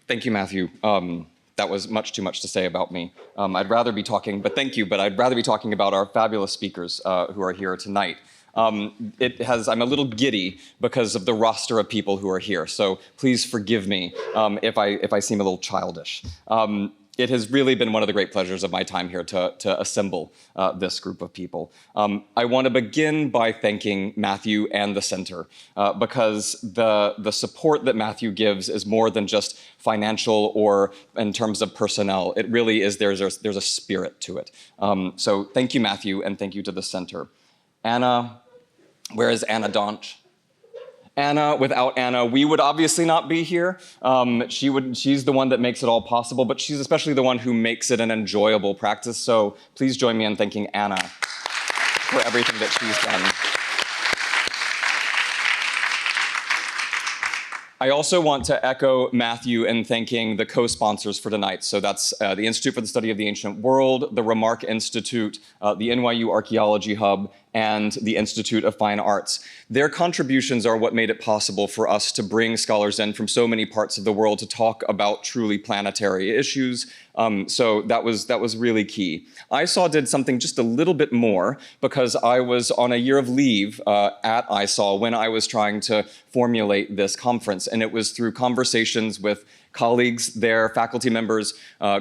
Thank you, Matthew. That was much too much to say about me. I'd rather be talking, but thank you, but I'd rather be talking about our fabulous speakers who are here tonight. I'm a little giddy because of the roster of people who are here, so please forgive me if I seem a little childish. It has really been one of the great pleasures of my time here to assemble this group of people. I want to begin by thanking Matthew and the Center because the support that Matthew gives is more than just financial or in terms of personnel. It really is, there's a spirit to it. So thank you, Matthew, and thank you to the Center. Anna, where is Anna Donch? Anna, without Anna, we would obviously not be here. She's the one that makes it all possible, but she's especially the one who makes it an enjoyable practice. So please join me in thanking Anna for everything that she's done. I also want to echo Matthew in thanking the co-sponsors for tonight. So that's the Institute for the Study of the Ancient World, the Remark Institute, the NYU Archaeology Hub, and the Institute of Fine Arts. Their contributions are what made it possible for us to bring scholars in from so many parts of the world to talk about truly planetary issues. So that was really key. ISAW did something just a little bit more because I was on a year of leave at ISAW when I was trying to formulate this conference. And it was through conversations with colleagues there, faculty members,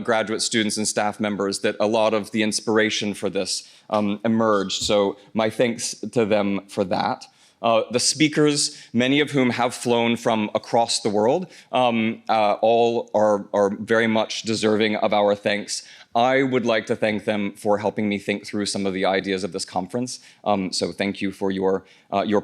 graduate students, and staff members that a lot of the inspiration for this emerged. So my thanks to them for that. The speakers, many of whom have flown from across the world, all are very much deserving of our thanks. I would like to thank them for helping me think through some of the ideas of this conference. So thank you for your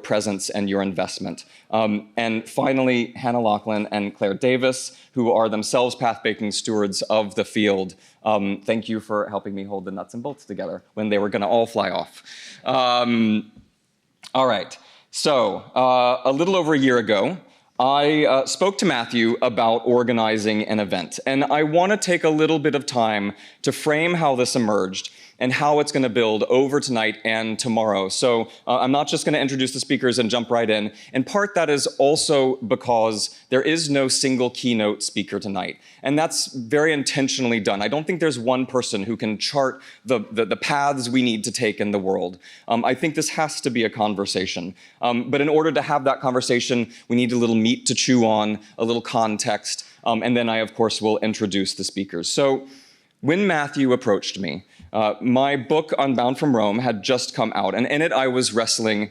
presence and your investment. And finally, Hannah Lachlan and Claire Davis, who are themselves path-making stewards of the field. Thank you for helping me hold the nuts and bolts together when they were going to all fly off. All right. So a little over a year ago, I spoke to Matthew about organizing an event, and I want to take a little bit of time to frame how this emerged and how it's going to build over tonight and tomorrow. So I'm not just going to introduce the speakers and jump right in. In part, that is also because there is no single keynote speaker tonight, and that's very intentionally done. I don't think there's one person who can chart the paths we need to take in the world. I think this has to be a conversation. But in order to have that conversation, we need a little meat to chew on, a little context, and then I, of course, will introduce the speakers. So when Matthew approached me, my book, Unbound from Rome, had just come out, and in it I was wrestling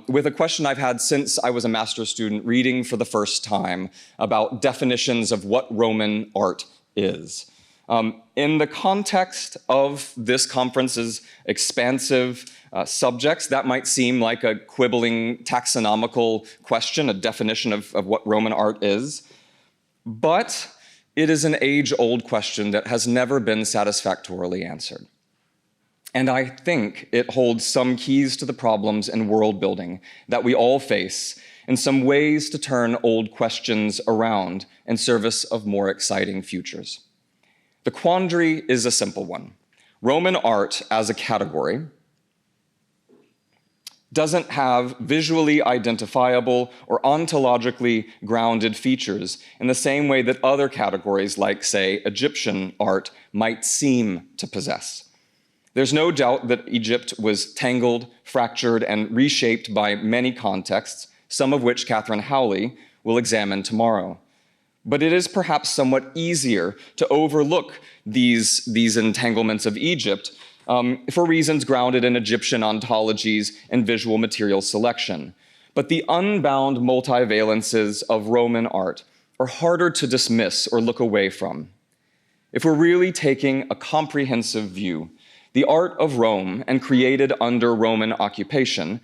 with a question I've had since I was a master's student, reading for the first time about definitions of what Roman art is. In the context of this conference's expansive subjects, that might seem like a quibbling taxonomical question, a definition of what Roman art is, but it is an age-old question that has never been satisfactorily answered. And I think it holds some keys to the problems in world building that we all face and some ways to turn old questions around in service of more exciting futures. The quandary is a simple one. Roman art as a category doesn't have visually identifiable or ontologically grounded features in the same way that other categories like, say, Egyptian art might seem to possess. There's no doubt that Egypt was tangled, fractured, and reshaped by many contexts, some of which Catherine Howley will examine tomorrow. But it is perhaps somewhat easier to overlook these entanglements of Egypt for reasons grounded in Egyptian ontologies and visual material selection. But the unbound multivalences of Roman art are harder to dismiss or look away from. If we're really taking a comprehensive view, the art of Rome and created under Roman occupation,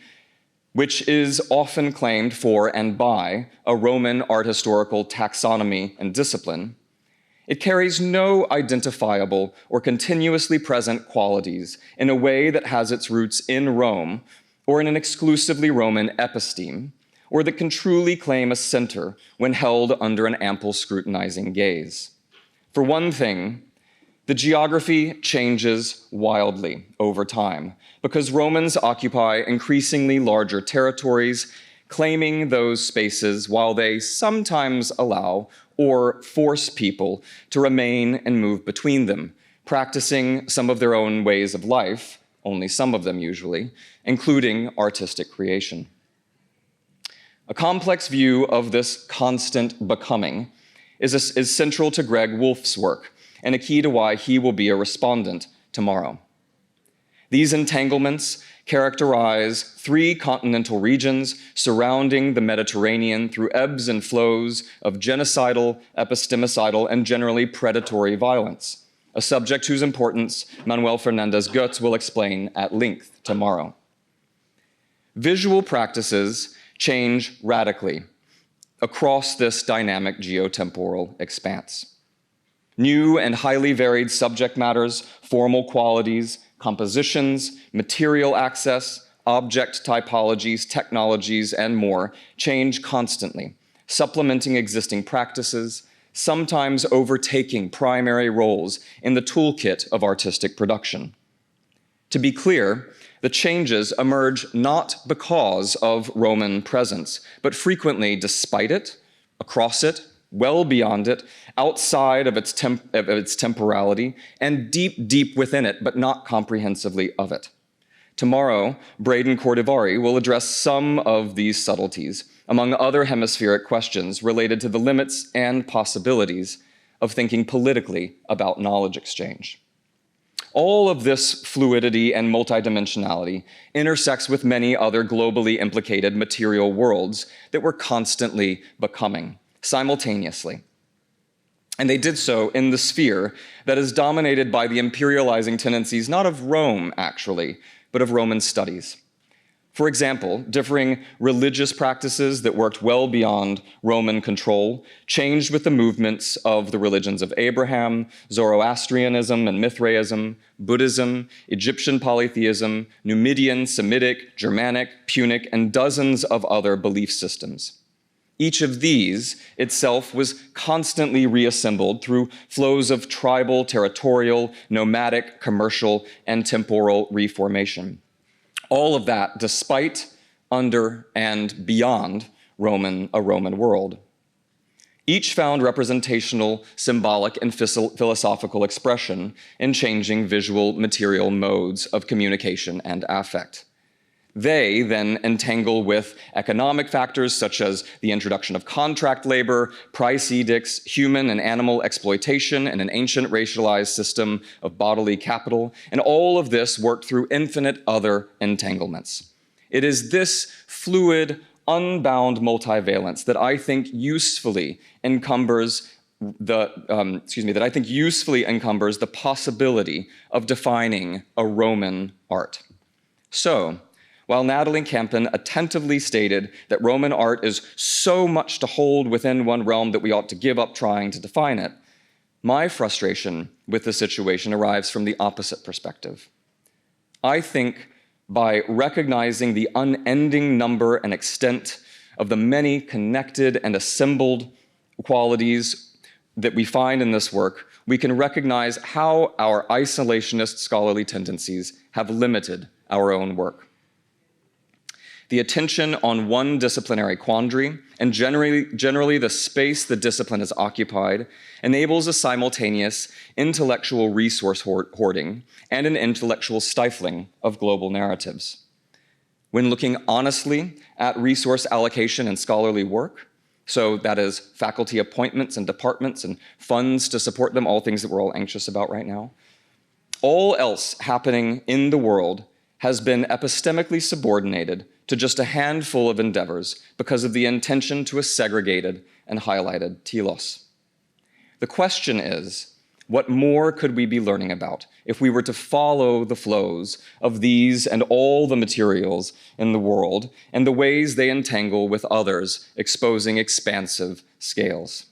which is often claimed for and by a Roman art historical taxonomy and discipline, it carries no identifiable or continuously present qualities in a way that has its roots in Rome or in an exclusively Roman episteme, or that can truly claim a center when held under an ample scrutinizing gaze. For one thing, the geography changes wildly over time because Romans occupy increasingly larger territories, claiming those spaces while they sometimes allow or force people to remain and move between them, practicing some of their own ways of life, only some of them usually, including artistic creation. A complex view of this constant becoming is central to Greg Wolfe's work and a key to why he will be a respondent tomorrow. These entanglements characterize 3 continental regions surrounding the Mediterranean through ebbs and flows of genocidal, epistemicidal, and generally predatory violence, a subject whose importance Manuel Fernandez Goetz will explain at length tomorrow. Visual practices change radically across this dynamic geotemporal expanse. New and highly varied subject matters, formal qualities, compositions, material access, object typologies, technologies, and more change constantly, supplementing existing practices, sometimes overtaking primary roles in the toolkit of artistic production. To be clear, the changes emerge not because of Roman presence, but frequently despite it, across it, well beyond it, outside of its temporality, and deep, deep within it, but not comprehensively of it. Tomorrow, Braden Cordivari will address some of these subtleties, among other hemispheric questions related to the limits and possibilities of thinking politically about knowledge exchange. All of this fluidity and multidimensionality intersects with many other globally implicated material worlds that were constantly becoming, simultaneously. And they did so in the sphere that is dominated by the imperializing tendencies not of Rome, actually, but of Roman studies. For example, differing religious practices that worked well beyond Roman control changed with the movements of the religions of Abraham, Zoroastrianism and Mithraism, Buddhism, Egyptian polytheism, Numidian, Semitic, Germanic, Punic, and dozens of other belief systems. Each of these itself was constantly reassembled through flows of tribal, territorial, nomadic, commercial, and temporal reformation. All of that despite, under, and beyond a Roman world. Each found representational, symbolic, and philosophical expression in changing visual material modes of communication and affect. They then entangle with economic factors such as the introduction of contract labor, price edicts, human and animal exploitation, and an ancient racialized system of bodily capital, and all of this worked through infinite other entanglements. It is this fluid, unbound multivalence that I think usefully encumbers the possibility of defining a Roman art. So, while Natalie Campion attentively stated that Roman art is so much to hold within one realm that we ought to give up trying to define it, my frustration with the situation arrives from the opposite perspective. I think by recognizing the unending number and extent of the many connected and assembled qualities that we find in this work, we can recognize how our isolationist scholarly tendencies have limited our own work. The attention on one disciplinary quandary, and generally the space the discipline has occupied, enables a simultaneous intellectual resource hoarding and an intellectual stifling of global narratives. When looking honestly at resource allocation and scholarly work, so that is faculty appointments and departments and funds to support them, all things that we're all anxious about right now, all else happening in the world has been epistemically subordinated to just a handful of endeavors because of the intention to a segregated and highlighted telos. The question is, what more could we be learning about if we were to follow the flows of these and all the materials in the world and the ways they entangle with others, exposing expansive scales?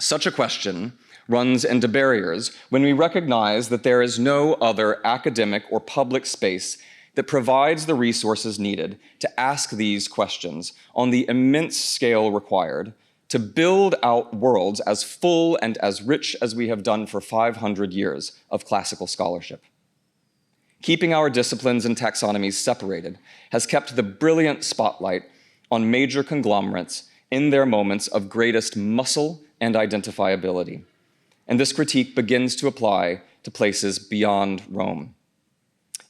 Such a question runs into barriers when we recognize that there is no other academic or public space that provides the resources needed to ask these questions on the immense scale required to build out worlds as full and as rich as we have done for 500 years of classical scholarship. Keeping our disciplines and taxonomies separated has kept the brilliant spotlight on major conglomerates in their moments of greatest muscle and identifiability. And this critique begins to apply to places beyond Rome.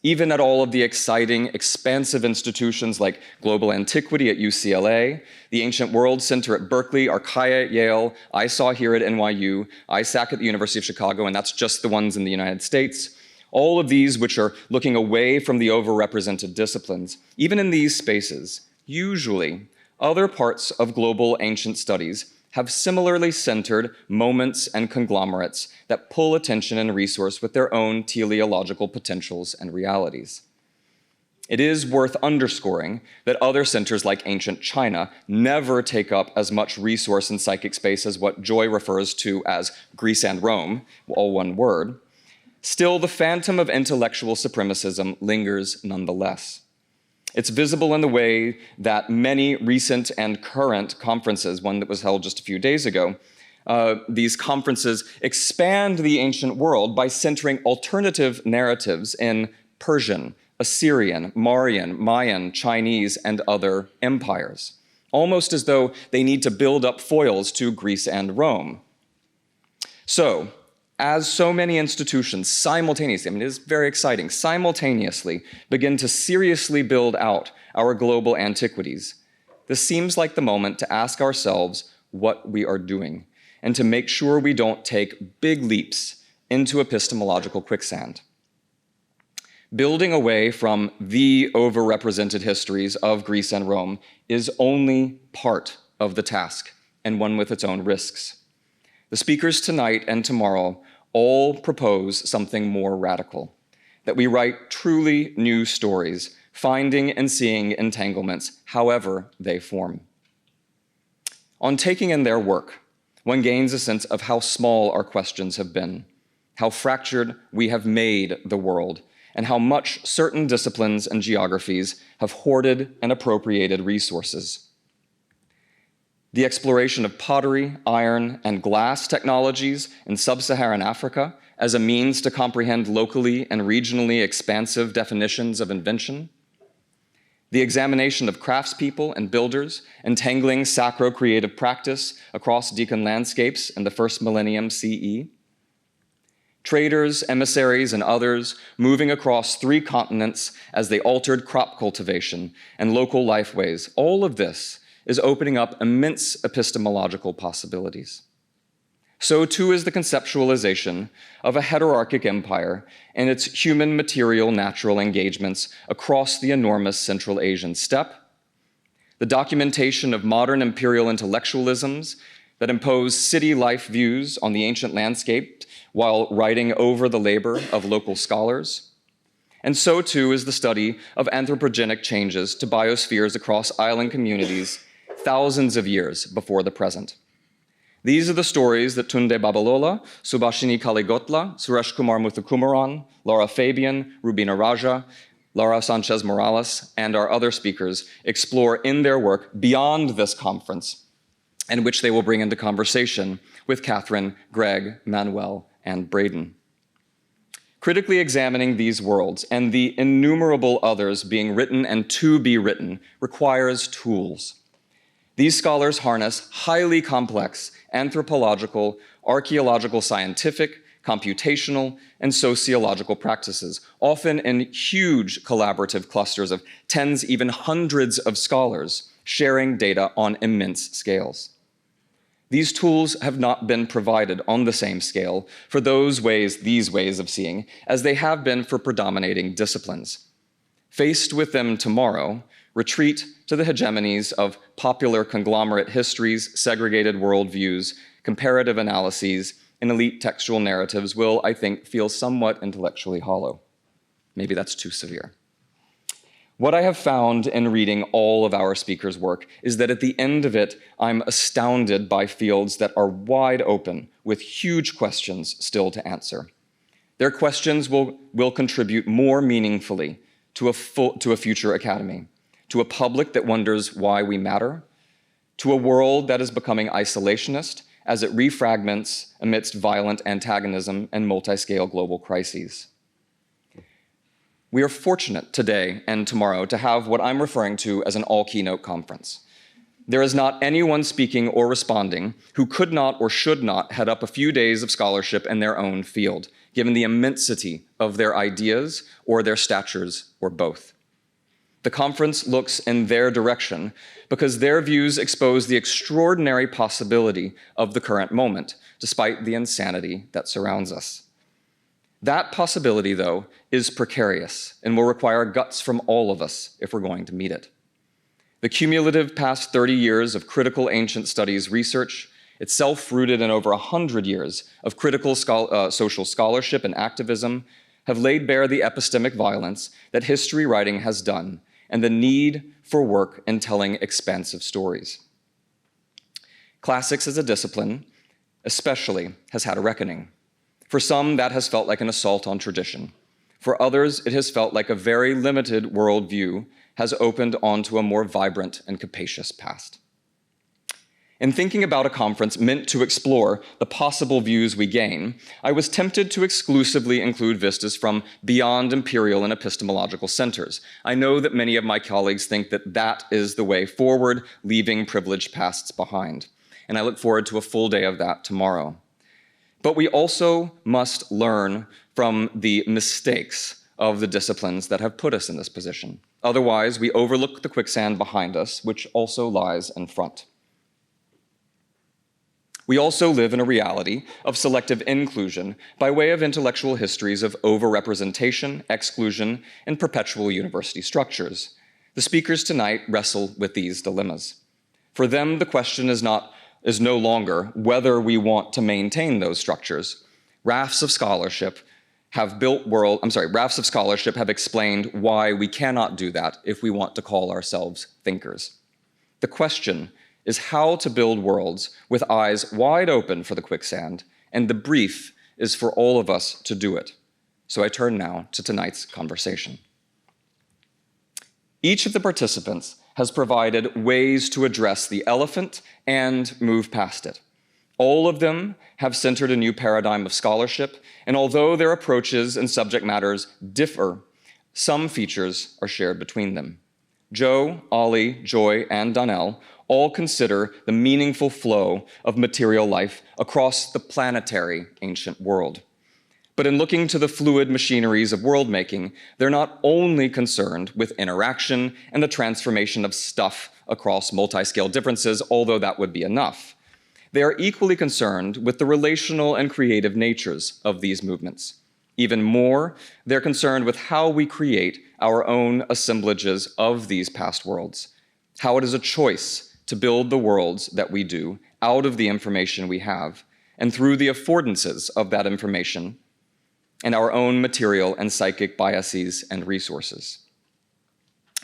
Even at all of the exciting, expansive institutions like Global Antiquity at UCLA, the Ancient World Center at Berkeley, Archaea at Yale, ISAW here at NYU, ISAC at the University of Chicago, and that's just the ones in the United States, all of these which are looking away from the overrepresented disciplines, even in these spaces, usually other parts of global ancient studies have similarly centered moments and conglomerates that pull attention and resource with their own teleological potentials and realities. It is worth underscoring that other centers like ancient China never take up as much resource and psychic space as what Joy refers to as Greece and Rome, all one word. Still, the phantom of intellectual supremacism lingers nonetheless. It's visible in the way that many recent and current conferences, one that was held just a few days ago, these conferences expand the ancient world by centering alternative narratives in Persian, Assyrian, Mauryan, Mayan, Chinese, and other empires, almost as though they need to build up foils to Greece and Rome. So, as so many institutions simultaneously, it is very exciting, simultaneously begin to seriously build out our global antiquities, this seems like the moment to ask ourselves what we are doing and to make sure we don't take big leaps into epistemological quicksand. Building away from the overrepresented histories of Greece and Rome is only part of the task, and one with its own risks. The speakers tonight and tomorrow all propose something more radical, that we write truly new stories, finding and seeing entanglements, however they form. On taking in their work, one gains a sense of how small our questions have been, how fractured we have made the world, and how much certain disciplines and geographies have hoarded and appropriated resources. The exploration of pottery, iron, and glass technologies in sub-Saharan Africa as a means to comprehend locally and regionally expansive definitions of invention. The examination of craftspeople and builders entangling sacro-creative practice across Decan landscapes in the first millennium CE. Traders, emissaries, and others moving across 3 continents as they altered crop cultivation and local lifeways. All of this is opening up immense epistemological possibilities. So too is the conceptualization of a heterarchic empire and its human material natural engagements across the enormous Central Asian steppe, the documentation of modern imperial intellectualisms that impose city life views on the ancient landscape while writing over the labor of local scholars. And so too is the study of anthropogenic changes to biospheres across island communities thousands of years before the present. These are the stories that Tunde Babalola, Subhashini Kaligotla, Suresh Kumar Muthukumaran, Laura Fabian, Rubina Raja, Laura Sanchez Morales, and our other speakers explore in their work beyond this conference, and which they will bring into conversation with Catherine, Greg, Manuel, and Braden. Critically examining these worlds and the innumerable others being written and to be written requires tools. These scholars harness highly complex anthropological, archaeological, scientific, computational, and sociological practices, often in huge collaborative clusters of tens, even hundreds of scholars sharing data on immense scales. These tools have not been provided on the same scale for these ways of seeing, as they have been for predominating disciplines. Faced with them tomorrow, retreat to the hegemonies of popular conglomerate histories, segregated worldviews, comparative analyses, and elite textual narratives will, I think, feel somewhat intellectually hollow. Maybe that's too severe. What I have found in reading all of our speakers' work is that at the end of it, I'm astounded by fields that are wide open with huge questions still to answer. Their questions will contribute more meaningfully to a future academy, to a public that wonders why we matter, to a world that is becoming isolationist as it refragments amidst violent antagonism and multi-scale global crises. We are fortunate today and tomorrow to have what I'm referring to as an all-keynote conference, There is not anyone speaking or responding who could not or should not head up a few days of scholarship in their own field, given the immensity of their ideas or their statures or both. The conference looks in their direction because their views expose the extraordinary possibility of the current moment, despite the insanity that surrounds us. That possibility, though, is precarious and will require guts from all of us if we're going to meet it. The cumulative past 30 years of critical ancient studies research, itself rooted in over 100 years of critical social scholarship and activism, have laid bare the epistemic violence that history writing has done and the need for work in telling expansive stories. Classics as a discipline, especially, has had a reckoning. For some, that has felt like an assault on tradition. For others, it has felt like a very limited worldview has opened onto a more vibrant and capacious past. In thinking about a conference meant to explore the possible views we gain, I was tempted to exclusively include vistas from beyond imperial and epistemological centers. I know that many of my colleagues think that that is the way forward, leaving privileged pasts behind. And I look forward to a full day of that tomorrow. But we also must learn from the mistakes of the disciplines that have put us in this position. Otherwise, we overlook the quicksand behind us, which also lies in front. We also live in a reality of selective inclusion by way of intellectual histories of overrepresentation, exclusion, and perpetual university structures. The speakers tonight wrestle with these dilemmas. For them, the question is no longer whether we want to maintain those structures. Rafts of scholarship have explained why we cannot do that if we want to call ourselves thinkers. The question is how to build worlds with eyes wide open for the quicksand, and the brief is for all of us to do it. So I turn now to tonight's conversation. Each of the participants has provided ways to address the elephant and move past it. All of them have centered a new paradigm of scholarship, and although their approaches and subject matters differ, some features are shared between them. Joe, Ollie, Joy, and Donnell all consider the meaningful flow of material life across the planetary ancient world. But in looking to the fluid machineries of world-making, they're not only concerned with interaction and the transformation of stuff across multi-scale differences, although that would be enough. They are equally concerned with the relational and creative natures of these movements. Even more, they're concerned with how we create our own assemblages of these past worlds, how it is a choice to build the worlds that we do out of the information we have, and through the affordances of that information, and our own material and psychic biases and resources.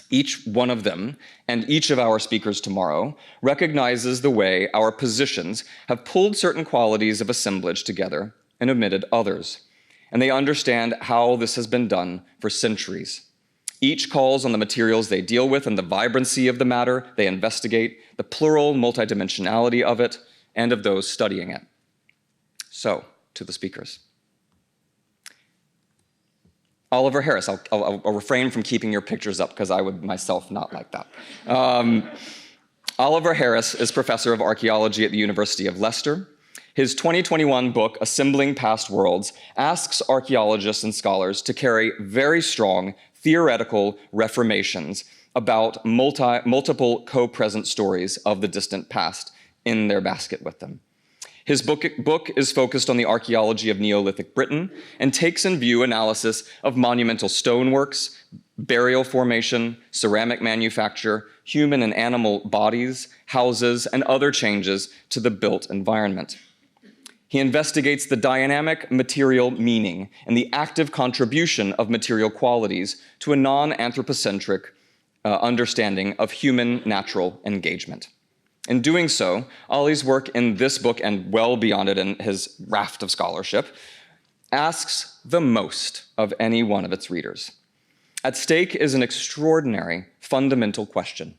Each one of them, and each of our speakers tomorrow, recognizes the way our positions have pulled certain qualities of assemblage together and omitted others, and they understand how this has been done for centuries. Each calls on the materials they deal with and the vibrancy of the matter they investigate, the plural multidimensionality of it, and of those studying it. So, to the speakers. Oliver Harris, I'll refrain from keeping your pictures up because I would myself not like that. Oliver Harris is professor of archaeology at the University of Leicester. His 2021 book, Assembling Past Worlds, asks archaeologists and scholars to carry very strong theoretical reformations about multiple co-present stories of the distant past in their basket with them. His book is focused on the archaeology of Neolithic Britain and takes in view analysis of monumental stoneworks, burial formation, ceramic manufacture, human and animal bodies, houses, and other changes to the built environment. He investigates the dynamic material meaning and the active contribution of material qualities to a non-anthropocentric understanding of human natural engagement. In doing so, Ollie's work in this book and well beyond it in his raft of scholarship asks the most of any one of its readers. At stake is an extraordinary, fundamental question.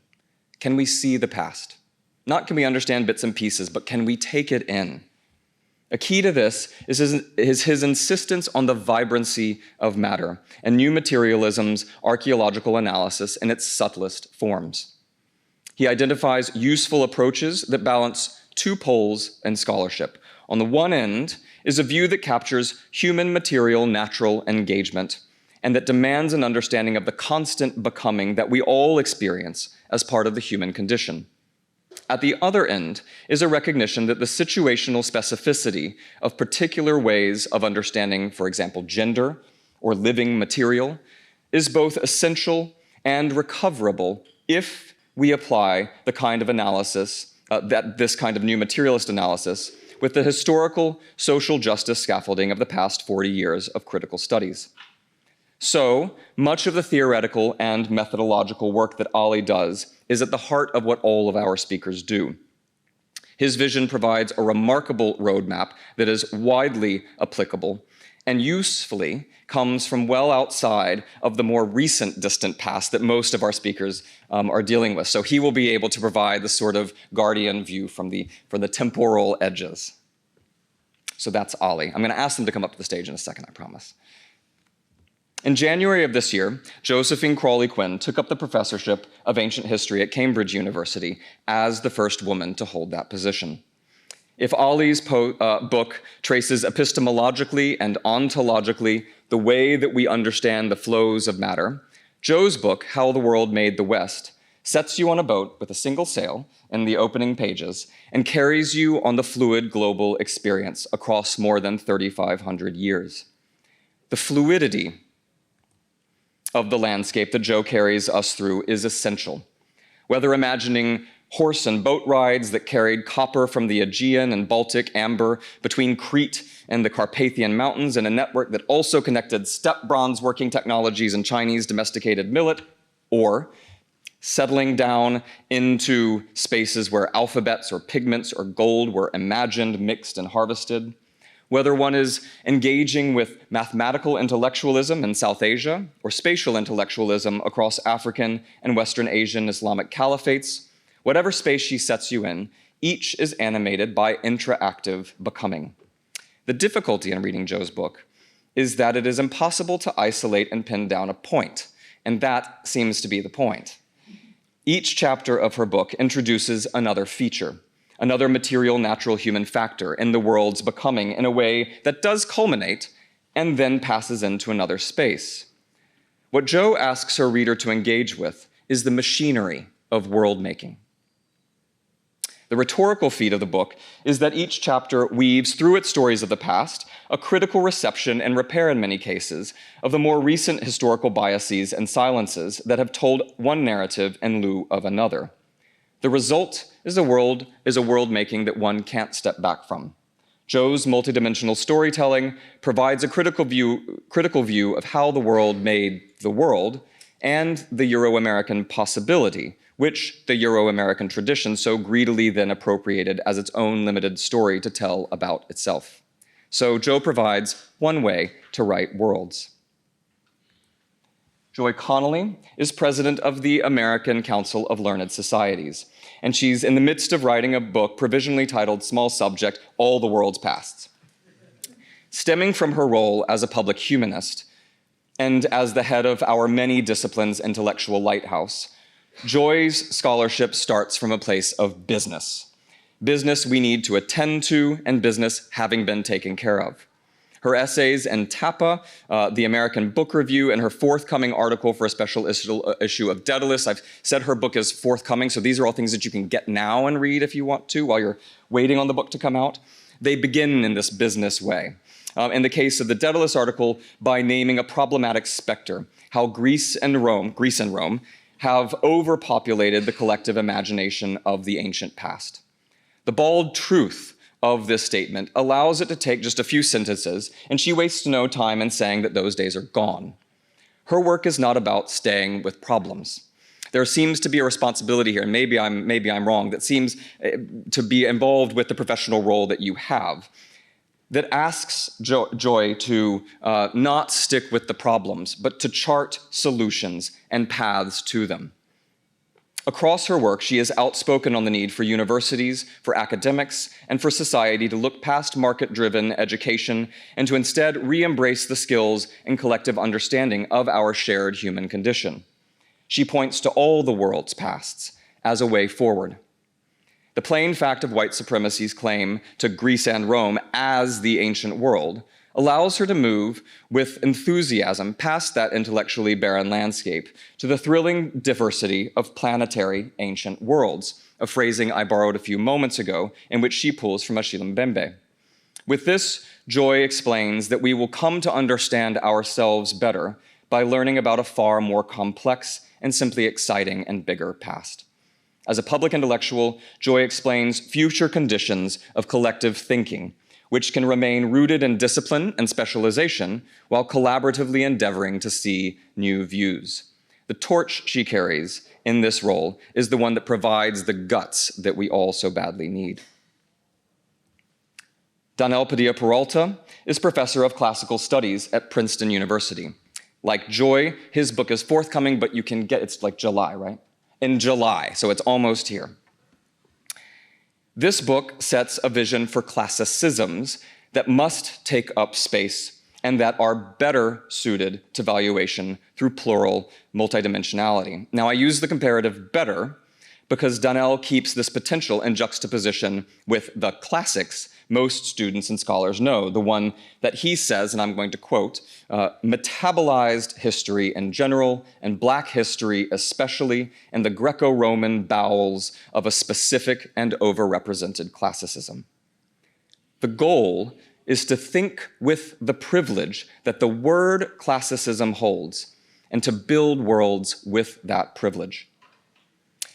Can we see the past? Not can we understand bits and pieces, but can we take it in? A key to this is his insistence on the vibrancy of matter and new materialism's archaeological analysis in its subtlest forms. He identifies useful approaches that balance two poles in scholarship. On the one end is a view that captures human material natural engagement and that demands an understanding of the constant becoming that we all experience as part of the human condition. At the other end is a recognition that the situational specificity of particular ways of understanding, for example, gender or living material, is both essential and recoverable if we apply the kind of analysis, this kind of new materialist analysis, with the historical social justice scaffolding of the past 40 years of critical studies. So, much of the theoretical and methodological work that Ali does is at the heart of what all of our speakers do. His vision provides a remarkable roadmap that is widely applicable and usefully comes from well outside of the more recent distant past that most of our speakers are dealing with. So he will be able to provide the sort of guardian view from the temporal edges. So that's Ali. I'm going to ask them to come up to the stage in a second, I promise. In January of this year, Josephine Crawley Quinn took up the professorship of ancient history at Cambridge University as the first woman to hold that position. If Ali's book traces epistemologically and ontologically the way that we understand the flows of matter, Jo's book, How the World Made the West, sets you on a boat with a single sail in the opening pages and carries you on the fluid global experience across more than 3,500 years. The fluidity of the landscape that Jo carries us through is essential. Whether imagining horse and boat rides that carried copper from the Aegean and Baltic amber between Crete and the Carpathian Mountains in a network that also connected step bronze working technologies and Chinese domesticated millet, or settling down into spaces where alphabets or pigments or gold were imagined, mixed, and harvested. Whether one is engaging with mathematical intellectualism in South Asia or spatial intellectualism across African and Western Asian Islamic caliphates, whatever space she sets you in, each is animated by interactive becoming. The difficulty in reading Jo's book is that it is impossible to isolate and pin down a point, and that seems to be the point. Each chapter of her book introduces another feature, another material, natural human factor in the world's becoming in a way that does culminate and then passes into another space. What Jo asks her reader to engage with is the machinery of world making. The rhetorical feat of the book is that each chapter weaves through its stories of the past a critical reception and repair in many cases of the more recent historical biases and silences that have told one narrative in lieu of another. The result is a world making that one can't step back from. Jo's multidimensional storytelling provides a critical view of how the world made the world and the Euro-American possibility, which the Euro-American tradition so greedily then appropriated as its own limited story to tell about itself. So Jo provides one way to write worlds. Joy Connolly is president of the American Council of Learned Societies, and she's in the midst of writing a book provisionally titled Small Subject, All the World's Pasts. Stemming from her role as a public humanist and as the head of our many disciplines intellectual lighthouse, Joy's scholarship starts from a place of business. Business we need to attend to and business having been taken care of. Her essays in TAPA, the American Book Review, and her forthcoming article for a special issue of Daedalus. I've said her book is forthcoming, so these are all things that you can get now and read if you want to while you're waiting on the book to come out. They begin in this business way. In the case of the Daedalus article, by naming a problematic specter, how Greece and Rome have overpopulated the collective imagination of the ancient past. The bald truth of this statement allows it to take just a few sentences, and she wastes no time in saying that those days are gone. Her work is not about staying with problems. There seems to be a responsibility here, and maybe I'm wrong, that seems to be involved with the professional role that you have, that asks Joy to not stick with the problems, but to chart solutions and paths to them. Across her work, she is outspoken on the need for universities, for academics, and for society to look past market-driven education and to instead re-embrace the skills and collective understanding of our shared human condition. She points to all the world's pasts as a way forward. The plain fact of white supremacy's claim to Greece and Rome as the ancient world allows her to move with enthusiasm past that intellectually barren landscape to the thrilling diversity of planetary ancient worlds, a phrasing I borrowed a few moments ago, in which she pulls from Achille Mbembe. With this, Joy explains that we will come to understand ourselves better by learning about a far more complex and simply exciting and bigger past. As a public intellectual, Joy explains future conditions of collective thinking, which can remain rooted in discipline and specialization while collaboratively endeavoring to see new views. The torch she carries in this role is the one that provides the guts that we all so badly need. Daniel Padilla Peralta is professor of classical studies at Princeton University. Like Joy, his book is forthcoming, but you can get, it's like July, right? In July, so it's almost here. This book sets a vision for classicisms that must take up space and that are better suited to valuation through plural multidimensionality. Now, I use the comparative better because Daniel keeps this potential in juxtaposition with the classics most students and scholars know, the one that he says, and I'm going to quote, metabolized history in general, and Black history especially, and the Greco-Roman bowels of a specific and overrepresented classicism. The goal is to think with the privilege that the word classicism holds, and to build worlds with that privilege.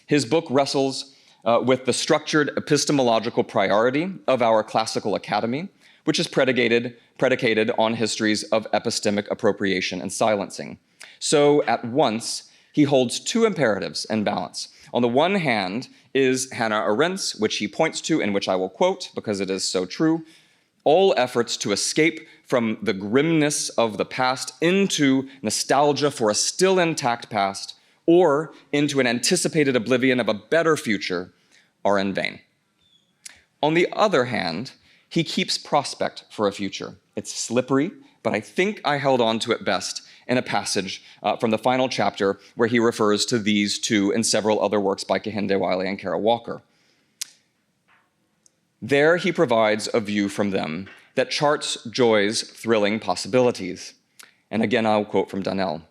His book wrestles with the structured epistemological priority of our classical academy, which is predicated on histories of epistemic appropriation and silencing. So at once, he holds two imperatives in balance. On the one hand is Hannah Arendt's, which he points to and which I will quote because it is so true, all efforts to escape from the grimness of the past into nostalgia for a still intact past or into an anticipated oblivion of a better future are in vain. On the other hand, he keeps prospect for a future. It's slippery, but I think I held on to it best in a passage from the final chapter where he refers to these two and several other works by Kehinde Wiley and Kara Walker. There he provides a view from them that charts Joy's thrilling possibilities. And again, I'll quote from Daniel.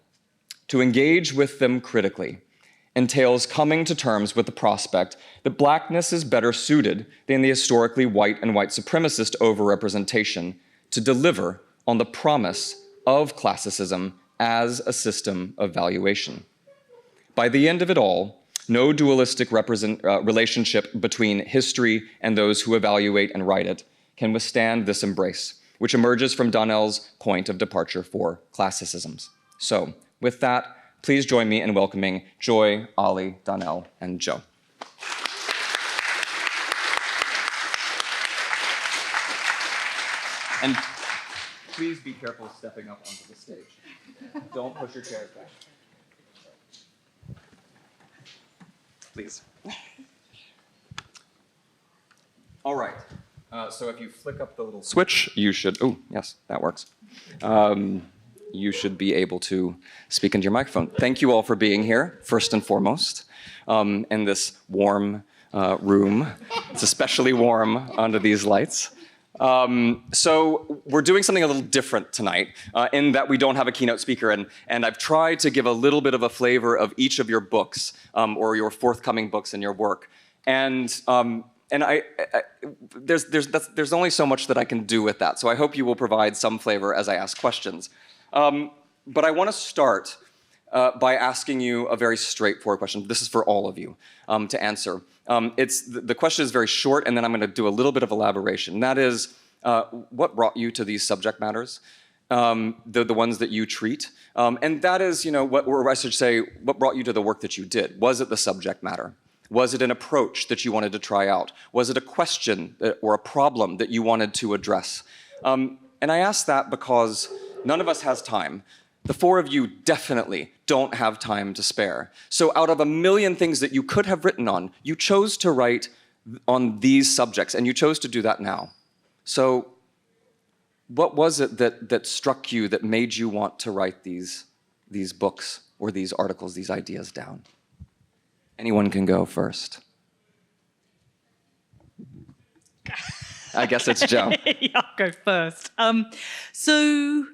To engage with them critically entails coming to terms with the prospect that Blackness is better suited than the historically white and white supremacist overrepresentation to deliver on the promise of classicism as a system of valuation. By the end of it all, no dualistic relationship between history and those who evaluate and write it can withstand this embrace, which emerges from Daniel's point of departure for classicisms. So, with that, please join me in welcoming Joy, Ali, Daniel, and Joe. And please be careful stepping up onto the stage. Don't push your chairs back. Please. All right. So if you flick up the little switch, you should, oh, yes, that works. You should be able to speak into your microphone. Thank you all for being here, first and foremost, in this warm room. It's especially warm under these lights. So we're doing something a little different tonight in that we don't have a keynote speaker, and I've tried to give a little bit of a flavor of each of your books or your forthcoming books and your work. And there's only so much that I can do with that, so I hope you will provide some flavor as I ask questions. But I want to start by asking you a very straightforward question. This is for all of you to answer. The question is very short, and then I'm going to do a little bit of elaboration. And that is, what brought you to these subject matters, the ones that you treat? And that is, or I should say, what brought you to the work that you did? Was it the subject matter? Was it an approach that you wanted to try out? Was it a question or a problem that you wanted to address? And I ask that because none of us has time. The four of you definitely don't have time to spare. So out of a million things that you could have written on, you chose to write on these subjects, and you chose to do that now. So what was it that struck you that made you want to write these books or these articles, these ideas down? Anyone can go first. I guess it's Joe. Yeah, I'll go first. So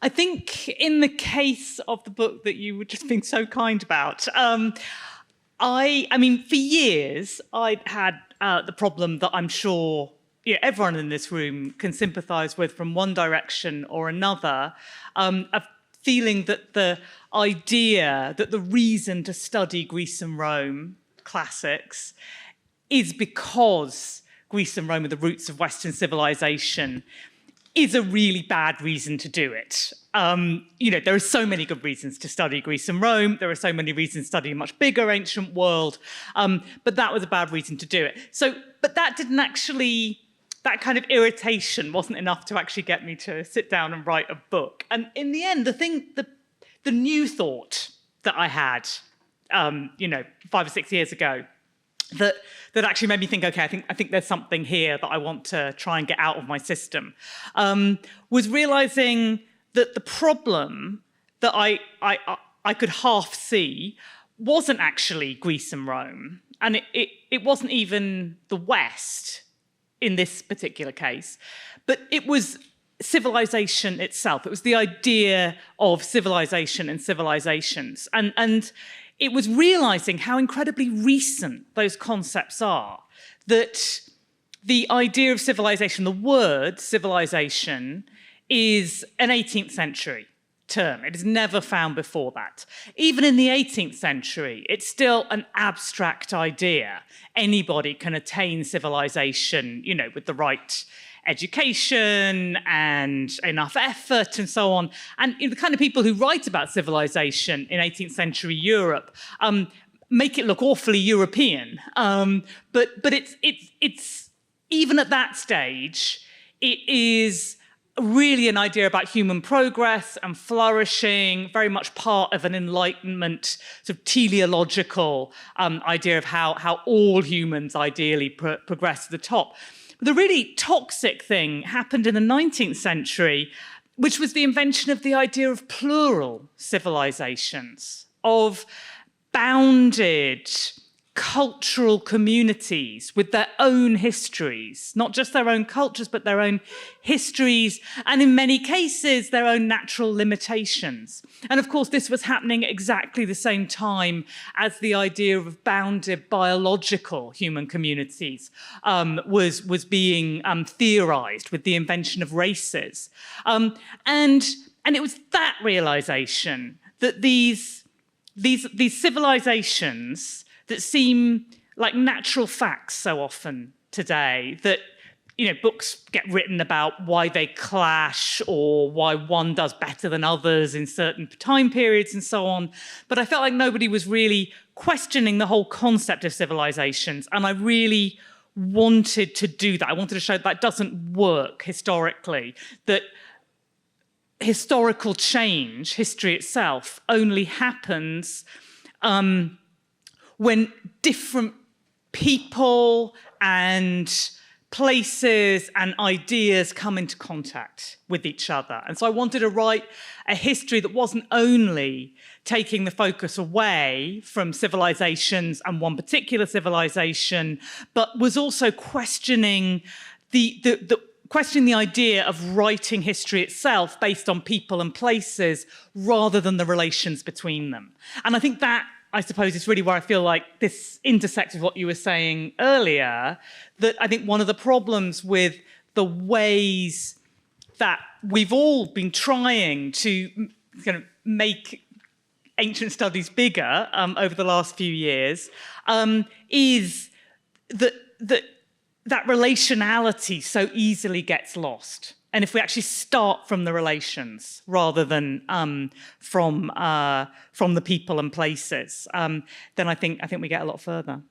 I think in the case of the book that you were just being so kind about, I mean, for years, I'd had the problem that I'm sure everyone in this room can sympathise with from one direction or another, of feeling that the idea, that the reason to study Greece and Rome classics is because Greece and Rome are the roots of Western civilization, is a really bad reason to do it. There are so many good reasons to study Greece and Rome. There are so many reasons to study a much bigger ancient world. But that was a bad reason to do it. But that didn't actually, that kind of irritation wasn't enough to actually get me to sit down and write a book. And in the end, the new thought that I had, 5 or 6 years ago, that actually made me think, okay, I think there's something here that I want to try and get out of my system, was realizing that the problem that I could half see wasn't actually Greece and Rome, and it wasn't even the West in this particular case, but it was civilization itself. It was the idea of civilization and civilizations, and it was realizing how incredibly recent those concepts are, that the idea of civilization, the word civilization, is an 18th century term. It is never found before that. Even in the 18th century, it's still an abstract idea. Anybody can attain civilization, with the right education and enough effort and so on. And the kind of people who write about civilization in 18th century Europe make it look awfully European. But it's even at that stage, it is really an idea about human progress and flourishing, very much part of an Enlightenment sort of teleological idea of how all humans ideally progress to the top. The really toxic thing happened in the 19th century, which was the invention of the idea of plural civilizations, of bounded cultural communities with their own histories, not just their own cultures, but their own histories, and in many cases, their own natural limitations. And of course, this was happening at exactly the same time as the idea of bounded biological human communities was being theorized with the invention of races. And it was that realization that these civilizations that seem like natural facts so often today, that books get written about why they clash or why one does better than others in certain time periods and so on. But I felt like nobody was really questioning the whole concept of civilizations, and I really wanted to do that. I wanted to show that doesn't work historically, that historical change, history itself, only happens when different people and places and ideas come into contact with each other. And so I wanted to write a history that wasn't only taking the focus away from civilizations and one particular civilization, but was also questioning questioning the idea of writing history itself based on people and places rather than the relations between them. And I think that, I suppose, is really where I feel like this intersects with what you were saying earlier, that I think one of the problems with the ways that we've all been trying to kind of make ancient studies bigger over the last few years is that relationality so easily gets lost. And if we actually start from the relations rather than from the people and places, then I think we get a lot further.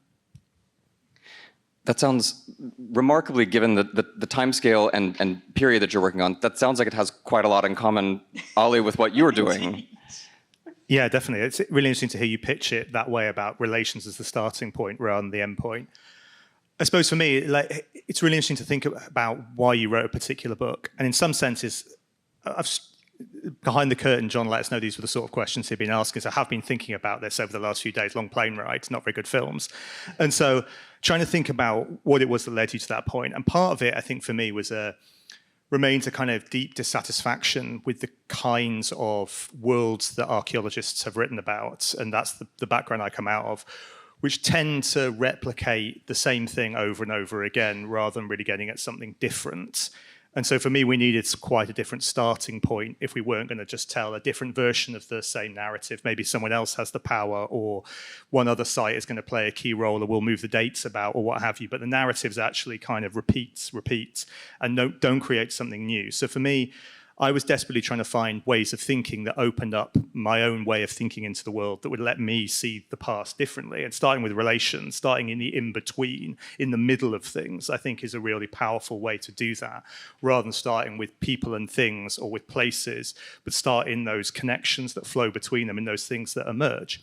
That sounds remarkably, given the timescale and period that you're working on, that sounds like it has quite a lot in common, Ali, with what you're doing. Yeah, definitely. It's really interesting to hear you pitch it that way, about relations as the starting point rather than the end point. I suppose for me, it's really interesting to think about why you wrote a particular book. And in some senses, I've behind the curtain, John let us know these were the sort of questions he'd been asking. So I have been thinking about this over the last few days. Long plane rides, not very good films. And so trying to think about what it was that led you to that point. And part of it, I think, for me remains a kind of deep dissatisfaction with the kinds of worlds that archaeologists have written about. And that's the background I come out of, which tend to replicate the same thing over and over again rather than really getting at something different. And so for me, we needed quite a different starting point if we weren't going to just tell a different version of the same narrative. Maybe someone else has the power, or one other site is going to play a key role, or we'll move the dates about, or what have you. But the narratives actually kind of repeat, and don't create something new. So for me, I was desperately trying to find ways of thinking that opened up my own way of thinking into the world that would let me see the past differently. And starting with relations, starting in the in-between, in the middle of things, I think is a really powerful way to do that, rather than starting with people and things or with places, but start in those connections that flow between them, in those things that emerge.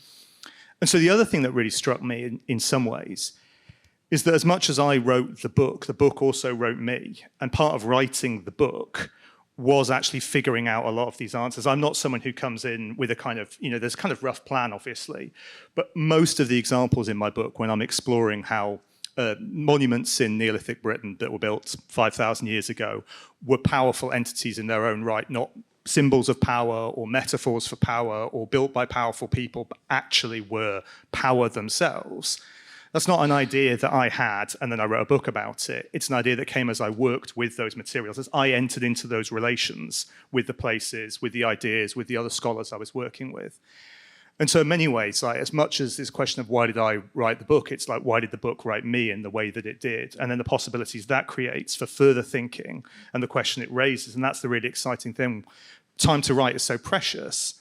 And so the other thing that really struck me in some ways is that as much as I wrote the book also wrote me. And part of writing the book was actually figuring out a lot of these answers. I'm not someone who comes in with a kind of, there's a kind of rough plan, obviously, but most of the examples in my book, when I'm exploring how monuments in Neolithic Britain that were built 5,000 years ago were powerful entities in their own right, not symbols of power or metaphors for power or built by powerful people, but actually were power themselves. That's not an idea that I had and then I wrote a book about it. It's an idea that came as I worked with those materials, as I entered into those relations with the places, with the ideas, with the other scholars I was working with. And so in many ways, like, as much as this question of why did I write the book, it's like, why did the book write me in the way that it did? And then the possibilities that creates for further thinking and the question it raises. And that's the really exciting thing. Time to write is so precious,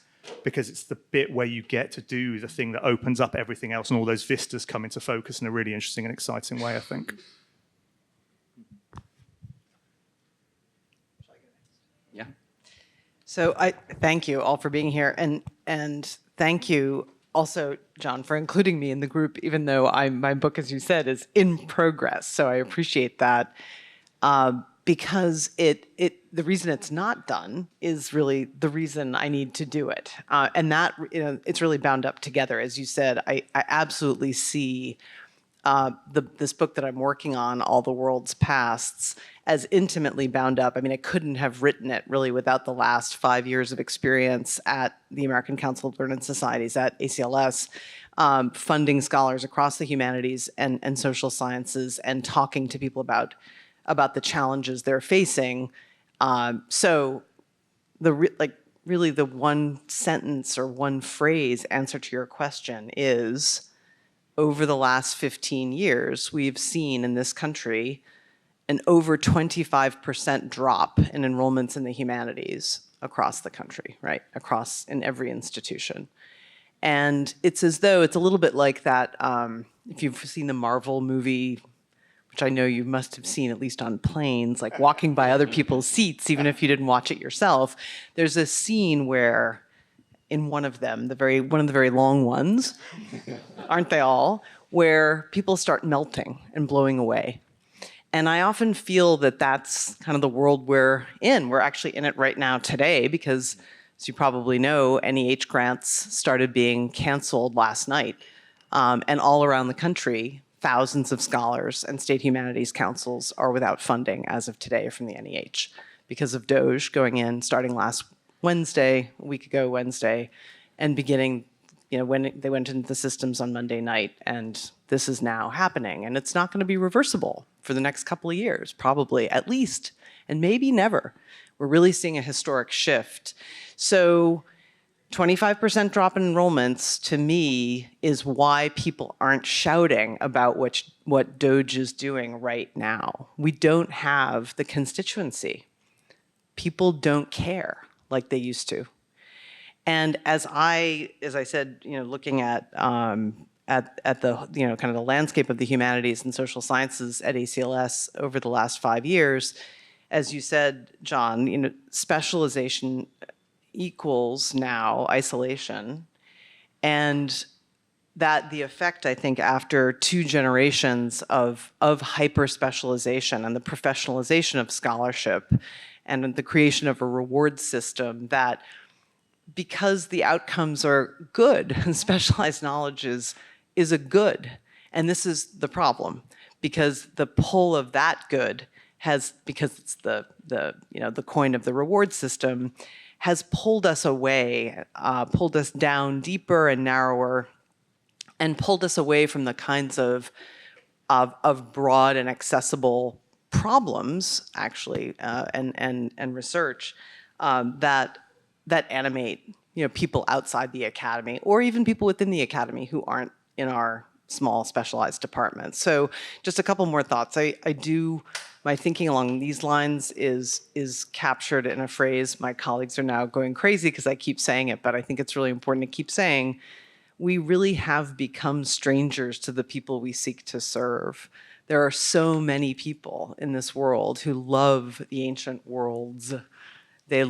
because it's the bit where you get to do the thing that opens up everything else, and all those vistas come into focus in a really interesting and exciting way, I think. Yeah. So I thank you all for being here, and thank you also, John, for including me in the group, even though my book, as you said, is in progress. So I appreciate that. Because the reason it's not done is really the reason I need to do it. And that, it's really bound up together. As you said, I absolutely see this book that I'm working on, All the World's Pasts, as intimately bound up. I mean, I couldn't have written it really without the last 5 years of experience at the American Council of Learned Societies, at ACLS, funding scholars across the humanities and social sciences and talking to people about the challenges they're facing. So really the one sentence or one phrase answer to your question is, over the last 15 years, we've seen in this country an over 25% drop in enrollments in the humanities across the country, right? Across in every institution. And it's as though it's a little bit like that, if you've seen the Marvel movie, which I know you must have seen at least on planes, like walking by other people's seats, even if you didn't watch it yourself. There's a scene where, in one of them, one of the very long ones, aren't they all, where people start melting and blowing away. And I often feel that that's kind of the world we're in. We're actually in it right now today because, as you probably know, NEH grants started being canceled last night. And all around the country, thousands of scholars and state humanities councils are without funding as of today from the NEH because of DOGE going in, starting last Wednesday, a week ago Wednesday, and beginning, when they went into the systems on Monday night, and this is now happening. And it's not going to be reversible for the next couple of years, probably, at least, and maybe never. We're really seeing a historic shift. So 25% drop in enrollments, to me, is why people aren't shouting about what DOGE is doing right now. We don't have the constituency. People don't care like they used to. And as I said, looking at the kind of the landscape of the humanities and social sciences at ACLS over the last 5 years, as you said, John, specialization equals now isolation, and that the effect, I think, after 2 generations of hyper-specialization and the professionalization of scholarship and the creation of a reward system that, because the outcomes are good, and specialized knowledge is a good. And this is the problem, because the pull of that good has, because it's the coin of the reward system, has pulled us away, pulled us down deeper and narrower, and pulled us away from the kinds of broad and accessible problems, actually, and research that animate people outside the academy, or even people within the academy who aren't in our small specialized departments. So just a couple more thoughts. My thinking along these lines is captured in a phrase. My colleagues are now going crazy because I keep saying it, but I think it's really important to keep saying. We really have become strangers to the people we seek to serve. There are so many people in this world who love the ancient worlds. They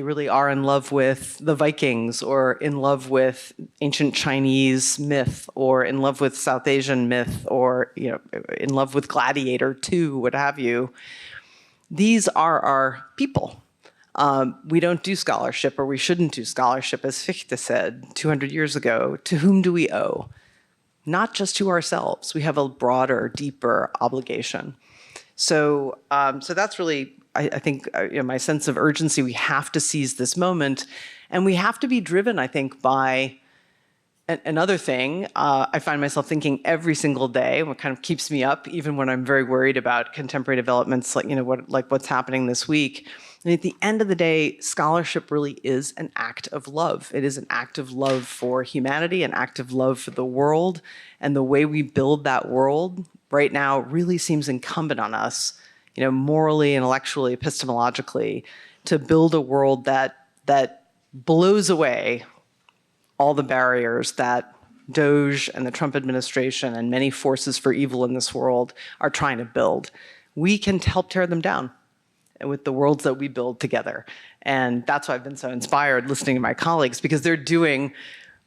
really are in love with the Vikings, or in love with ancient Chinese myth, or in love with South Asian myth, or in love with Gladiator 2, what have you. These are our people. We don't do scholarship, or we shouldn't do scholarship, as Fichte said 200 years ago. To whom do we owe? Not just to ourselves. We have a broader, deeper obligation. So that's really, I think, my sense of urgency. We have to seize this moment, and we have to be driven, I think, by another thing. I find myself thinking every single day, what kind of keeps me up, even when I'm very worried about contemporary developments, like what's happening this week. And at the end of the day, scholarship really is an act of love. It is an act of love for humanity, an act of love for the world, and the way we build that world right now really seems incumbent on us, morally, intellectually, epistemologically, to build a world that blows away all the barriers that Doge and the Trump administration and many forces for evil in this world are trying to build. We can help tear them down with the worlds that we build together. And that's why I've been so inspired listening to my colleagues, because they're doing,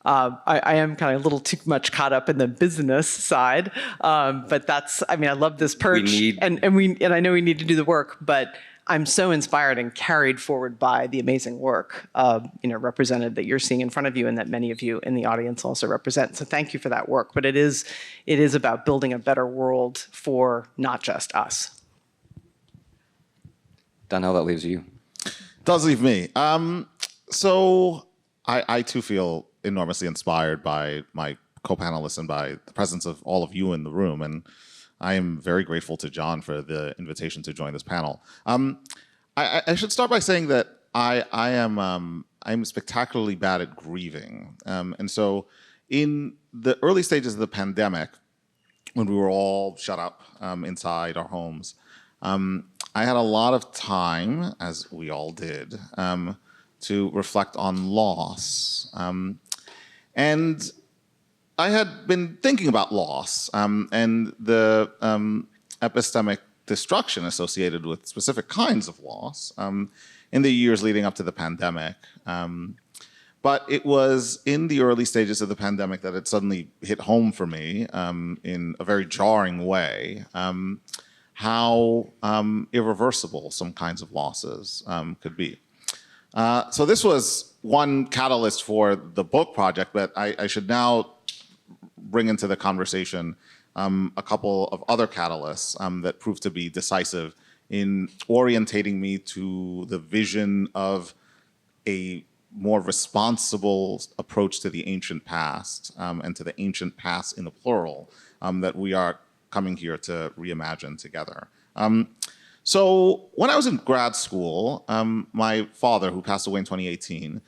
I am kind of a little too much caught up in the business side, but I love this perch, and I know we need to do the work, but I'm so inspired and carried forward by the amazing work, represented that you're seeing in front of you, and that many of you in the audience also represent. So thank you for that work. But it is about building a better world for not just us. Donnell, that leaves you. Does leave me. So I too feel enormously inspired by my co-panelists and by the presence of all of you in the room. And I am very grateful to John for the invitation to join this panel. I should start by saying that I'm spectacularly bad at grieving. And so in the early stages of the pandemic, when we were all shut up inside our homes, I had a lot of time, as we all did, to reflect on loss. And I had been thinking about loss and the epistemic destruction associated with specific kinds of loss in the years leading up to the pandemic. But it was in the early stages of the pandemic that it suddenly hit home for me in a very jarring way, how irreversible some kinds of losses could be. So this was one catalyst for the book project, but I should now bring into the conversation a couple of other catalysts that proved to be decisive in orientating me to the vision of a more responsible approach to the ancient past and to the ancient past in the plural that we are coming here to reimagine together. So when I was in grad school, my father, who passed away in 2018,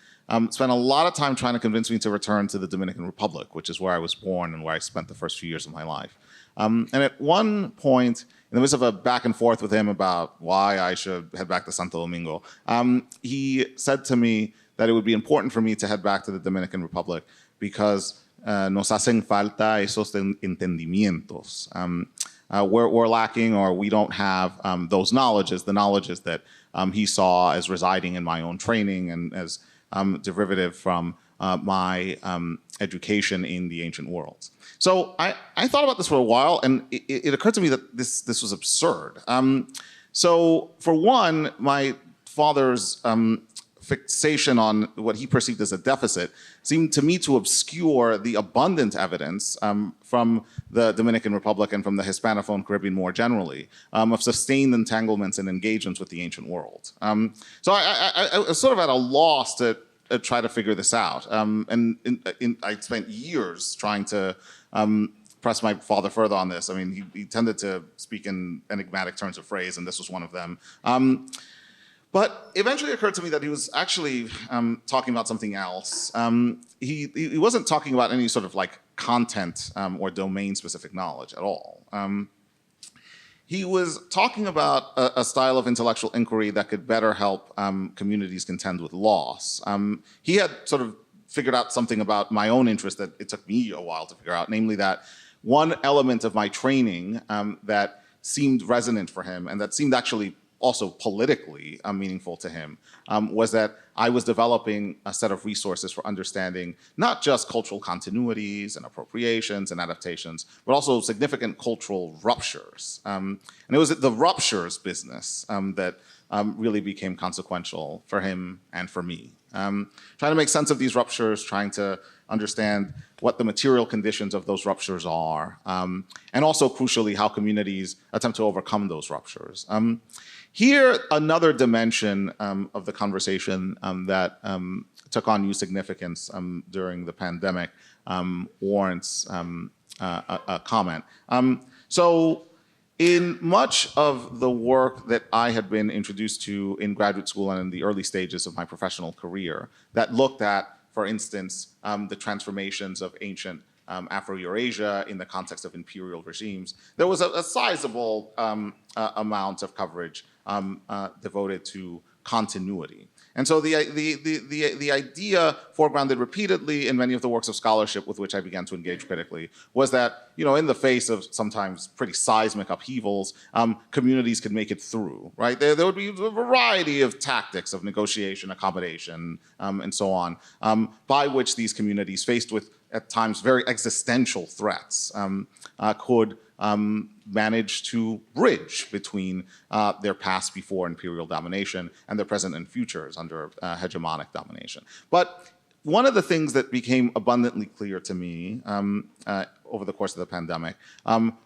spent a lot of time trying to convince me to return to the Dominican Republic, which is where I was born and where I spent the first few years of my life. And at one point, in the midst of a back and forth with him about why I should head back to Santo Domingo, he said to me that it would be important for me to head back to the Dominican Republic because nos hacen falta esos entendimientos. We're lacking, or we don't have those knowledges, the knowledges that he saw as residing in my own training and as derivative from my education in the ancient worlds. So I thought about this for a while, and it occurred to me that this was absurd. So for one, my father's fixation on what he perceived as a deficit seemed to me to obscure the abundant evidence from the Dominican Republic and from the Hispanophone Caribbean more generally of sustained entanglements and engagements with the ancient world. So I was sort of at a loss to try to figure this out. I spent years trying to press my father further on this. I mean, he tended to speak in enigmatic turns of phrase, and this was one of them. But eventually it occurred to me that he was actually talking about something else. He wasn't talking about any sort of like content or domain-specific knowledge at all. He was talking about a style of intellectual inquiry that could better help communities contend with loss. He had sort of figured out something about my own interest that it took me a while to figure out, namely that one element of my training that seemed resonant for him and that seemed actually also politically meaningful to him was that I was developing a set of resources for understanding not just cultural continuities and appropriations and adaptations, but also significant cultural ruptures. And it was the ruptures business that really became consequential for him and for me. Trying to make sense of these ruptures, trying to understand what the material conditions of those ruptures are, and also crucially how communities attempt to overcome those ruptures. Here, another dimension of the conversation that took on new significance during the pandemic warrants a comment. So in much of the work that I had been introduced to in graduate school and in the early stages of my professional career that looked at, for instance, the transformations of ancient Afro-Eurasia in the context of imperial regimes, there was a sizable amount of coverage devoted to continuity. And so the idea foregrounded repeatedly in many of the works of scholarship with which I began to engage critically was that, you know, in the face of sometimes pretty seismic upheavals, communities could make it through, right? There would be a variety of tactics of negotiation, accommodation, and so on, by which these communities, faced with at times very existential threats, could manage to bridge between their past before imperial domination and their present and futures under hegemonic domination. But one of the things that became abundantly clear to me over the course of the pandemic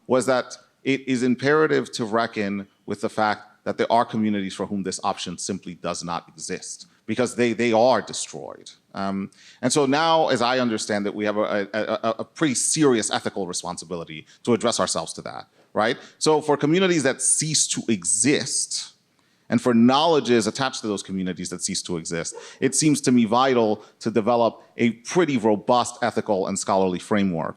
was that it is imperative to reckon with the fact that there are communities for whom this option simply does not exist, because they are destroyed. And so now, as I understand it, we have a pretty serious ethical responsibility to address ourselves to that, right? So for communities that cease to exist, and for knowledges attached to those communities that cease to exist, it seems to me vital to develop a pretty robust ethical and scholarly framework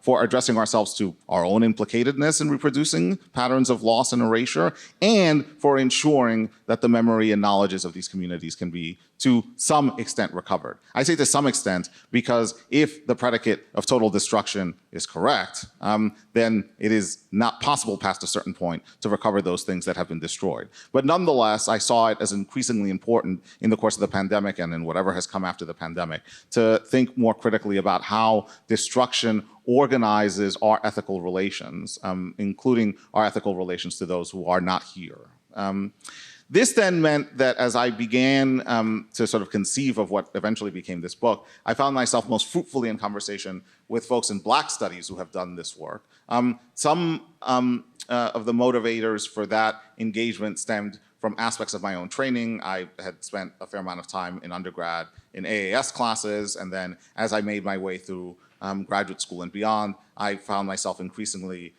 for addressing ourselves to our own implicatedness in reproducing patterns of loss and erasure, and for ensuring that the memory and knowledges of these communities can be, to some extent, recovered. I say to some extent because if the predicate of total destruction is correct, then it is not possible past a certain point to recover those things that have been destroyed. But nonetheless, I saw it as increasingly important in the course of the pandemic and in whatever has come after the pandemic to think more critically about how destruction organizes our ethical relations, including our ethical relations to those who are not here. This then meant that as I began to sort of conceive of what eventually became this book, I found myself most fruitfully in conversation with folks in Black studies who have done this work. Some of the motivators for that engagement stemmed from aspects of my own training. I had spent a fair amount of time in undergrad in AAS classes, and then as I made my way through graduate school and beyond, I found myself increasingly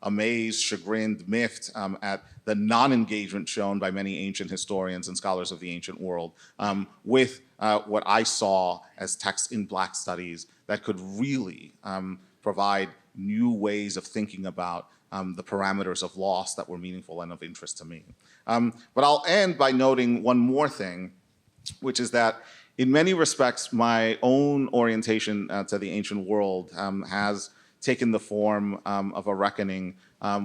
amazed, chagrined, miffed at the non-engagement shown by many ancient historians and scholars of the ancient world with what I saw as texts in Black studies that could really provide new ways of thinking about the parameters of loss that were meaningful and of interest to me. But I'll end by noting one more thing, which is that in many respects, my own orientation to the ancient world has taken the form of a reckoning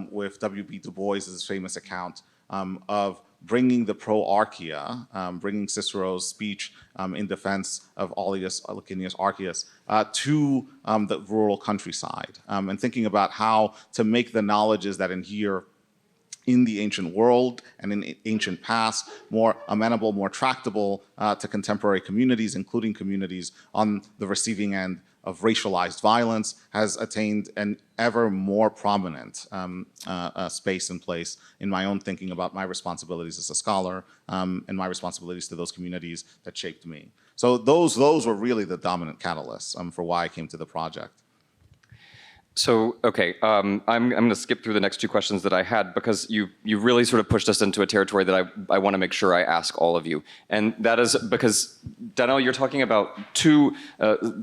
with W.B. Du Bois's famous account of bringing the proarchia, bringing Cicero's speech in defense of Aulus Licinius Archius to the rural countryside, and thinking about how to make the knowledges that inhere in the ancient world and in ancient past, more amenable, more tractable to contemporary communities, including communities on the receiving end of racialized violence, has attained an ever more prominent space and place in my own thinking about my responsibilities as a scholar and my responsibilities to those communities that shaped me. So those were really the dominant catalysts for why I came to the project. So, okay, I'm going to skip through the next two questions that I had because you really sort of pushed us into a territory that I want to make sure I ask all of you. And that is because, Danielle, you're talking about two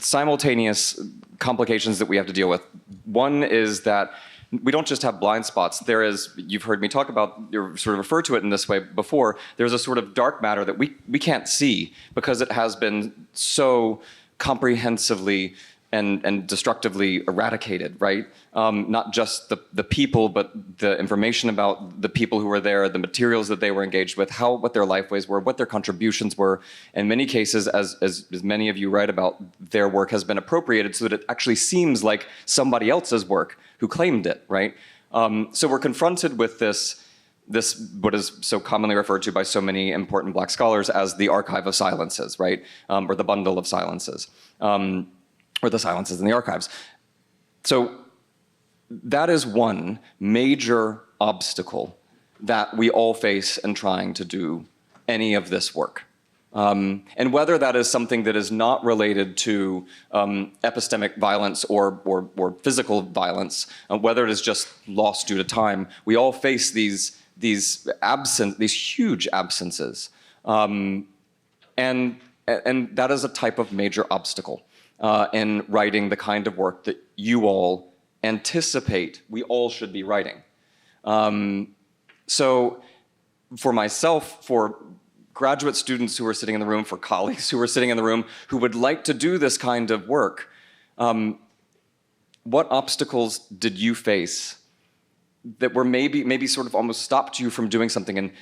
simultaneous complications that we have to deal with. One is that we don't just have blind spots. There is, you've heard me talk about, you sort of referred to it in this way before, there's a sort of dark matter that we can't see because it has been so comprehensively and destructively eradicated, right? Not just the people, but the information about the people who were there, the materials that they were engaged with, what their lifeways were, what their contributions were. In many cases, as many of you write about, their work has been appropriated so that it actually seems like somebody else's work who claimed it, right? So we're confronted with this what is so commonly referred to by so many important Black scholars as the archive of silences, right? Or the bundle of silences. Or the silences in the archives. So that is one major obstacle that we all face in trying to do any of this work. And whether that is something that is not related to epistemic violence or physical violence, whether it is just lost due to time, we all face these huge absences. And that is a type of major obstacle. In writing the kind of work that you all anticipate we all should be writing. So for myself, for graduate students who are sitting in the room, for colleagues who are sitting in the room who would like to do this kind of work, what obstacles did you face that were maybe sort of almost stopped you from doing something? And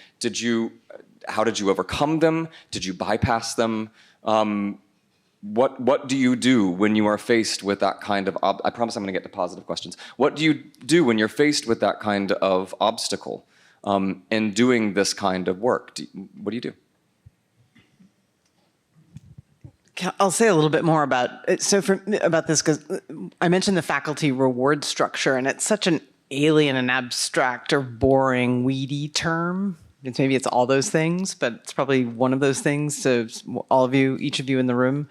how did you overcome them? Did you bypass them? What do you do when you are faced with that kind of, I promise I'm going to get to positive questions. What do you do when you're faced with that kind of obstacle in doing this kind of work? What do you do? I'll say a little bit more about this because I mentioned the faculty reward structure, and it's such an alien and abstract or boring, weedy term. Maybe it's all those things, but it's probably one of those things to all of you, each of you in the room.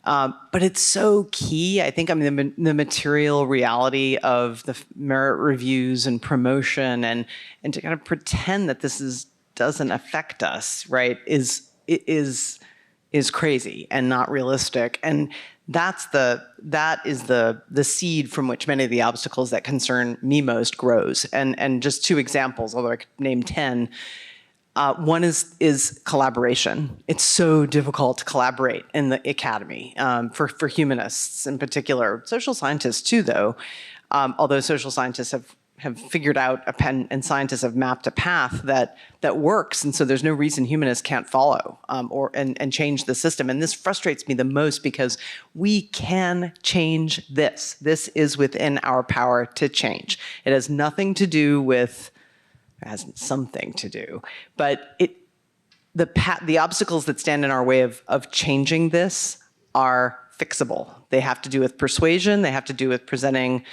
But it's so key. I think the material reality of the merit reviews and promotion and to kind of pretend that this doesn't affect us, right, is crazy and not realistic. And that is the seed from which many of the obstacles that concern me most grows. And just two examples, although I could name 10. One is collaboration. It's so difficult to collaborate in the academy for humanists in particular. Social scientists too, though, although social scientists have figured out and scientists have mapped a path that works, and so there's no reason humanists can't follow and change the system. And this frustrates me the most because we can change this. This is within our power to change. It has nothing to do with. Has something to do, but the obstacles that stand in our way of changing this are fixable. They have to do with persuasion. They have to do with presenting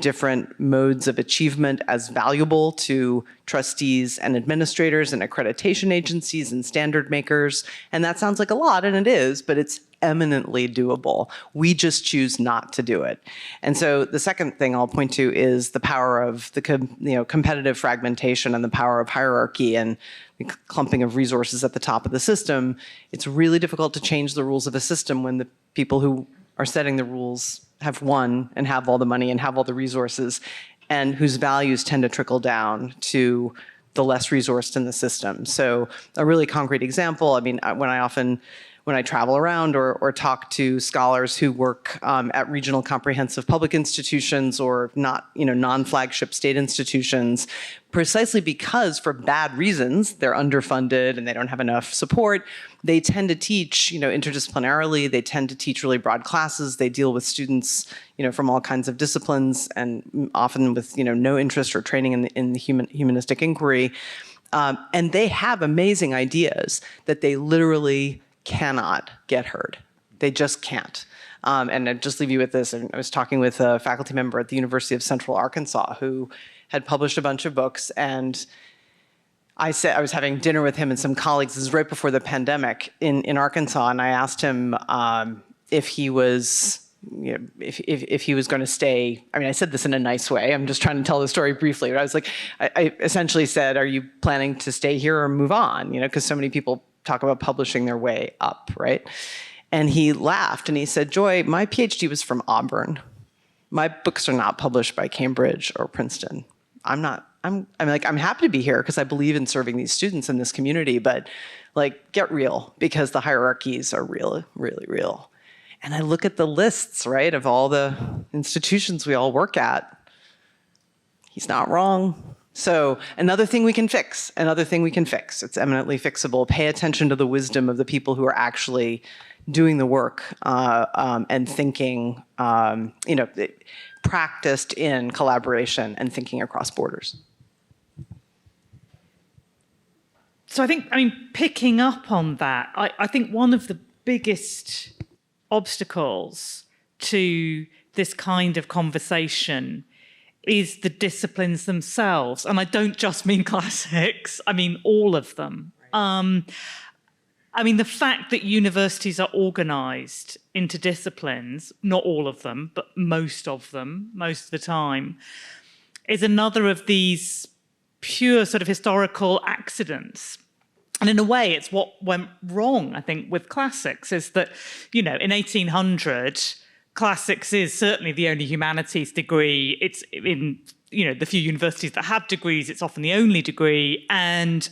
different modes of achievement as valuable to trustees and administrators and accreditation agencies and standard makers. And that sounds like a lot, and it is, but it's eminently doable. We just choose not to do it. And so the second thing I'll point to is the power of the competitive fragmentation and the power of hierarchy and the clumping of resources at the top of the system. It's really difficult to change the rules of a system when the people who are setting the rules have won and have all the money and have all the resources, and whose values tend to trickle down to the less resourced in the system. So a really concrete example, when I often when I travel around or talk to scholars who work at regional comprehensive public institutions or not, non-flagship state institutions, precisely because for bad reasons, they're underfunded and they don't have enough support, they tend to teach, interdisciplinarily, they tend to teach really broad classes, they deal with students, from all kinds of disciplines and often with, no interest or training in the humanistic inquiry. And they have amazing ideas that they literally cannot get heard. They just can't. And I'll just leave you with this. I was talking with a faculty member at the University of Central Arkansas who had published a bunch of books, and I was having dinner with him and some colleagues. This is right before the pandemic in Arkansas, and I asked him if he was, if he was going to stay. I mean, I said this in a nice way. I'm just trying to tell the story briefly. But I was like, I essentially said, "Are you planning to stay here or move on?" Because so many people talk about publishing their way up, right? And he laughed and he said, "Joy, my PhD was from Auburn. My books are not published by Cambridge or Princeton. I'm happy to be here because I believe in serving these students in this community, but get real because the hierarchies are real, really real." And I look at the lists, right, of all the institutions we all work at. He's not wrong. So another thing we can fix, it's eminently fixable. Pay attention to the wisdom of the people who are actually doing the work and thinking, practiced in collaboration and thinking across borders. So I think, picking up on that, I think one of the biggest obstacles to this kind of conversation is the disciplines themselves. And I don't just mean classics, I mean all of them. The fact that universities are organised into disciplines, not all of them, but most of them, most of the time, is another of these pure sort of historical accidents. And in a way, it's what went wrong, I think, with classics, is that, in 1800, classics is certainly the only humanities degree. It's in, the few universities that have degrees, it's often the only degree. And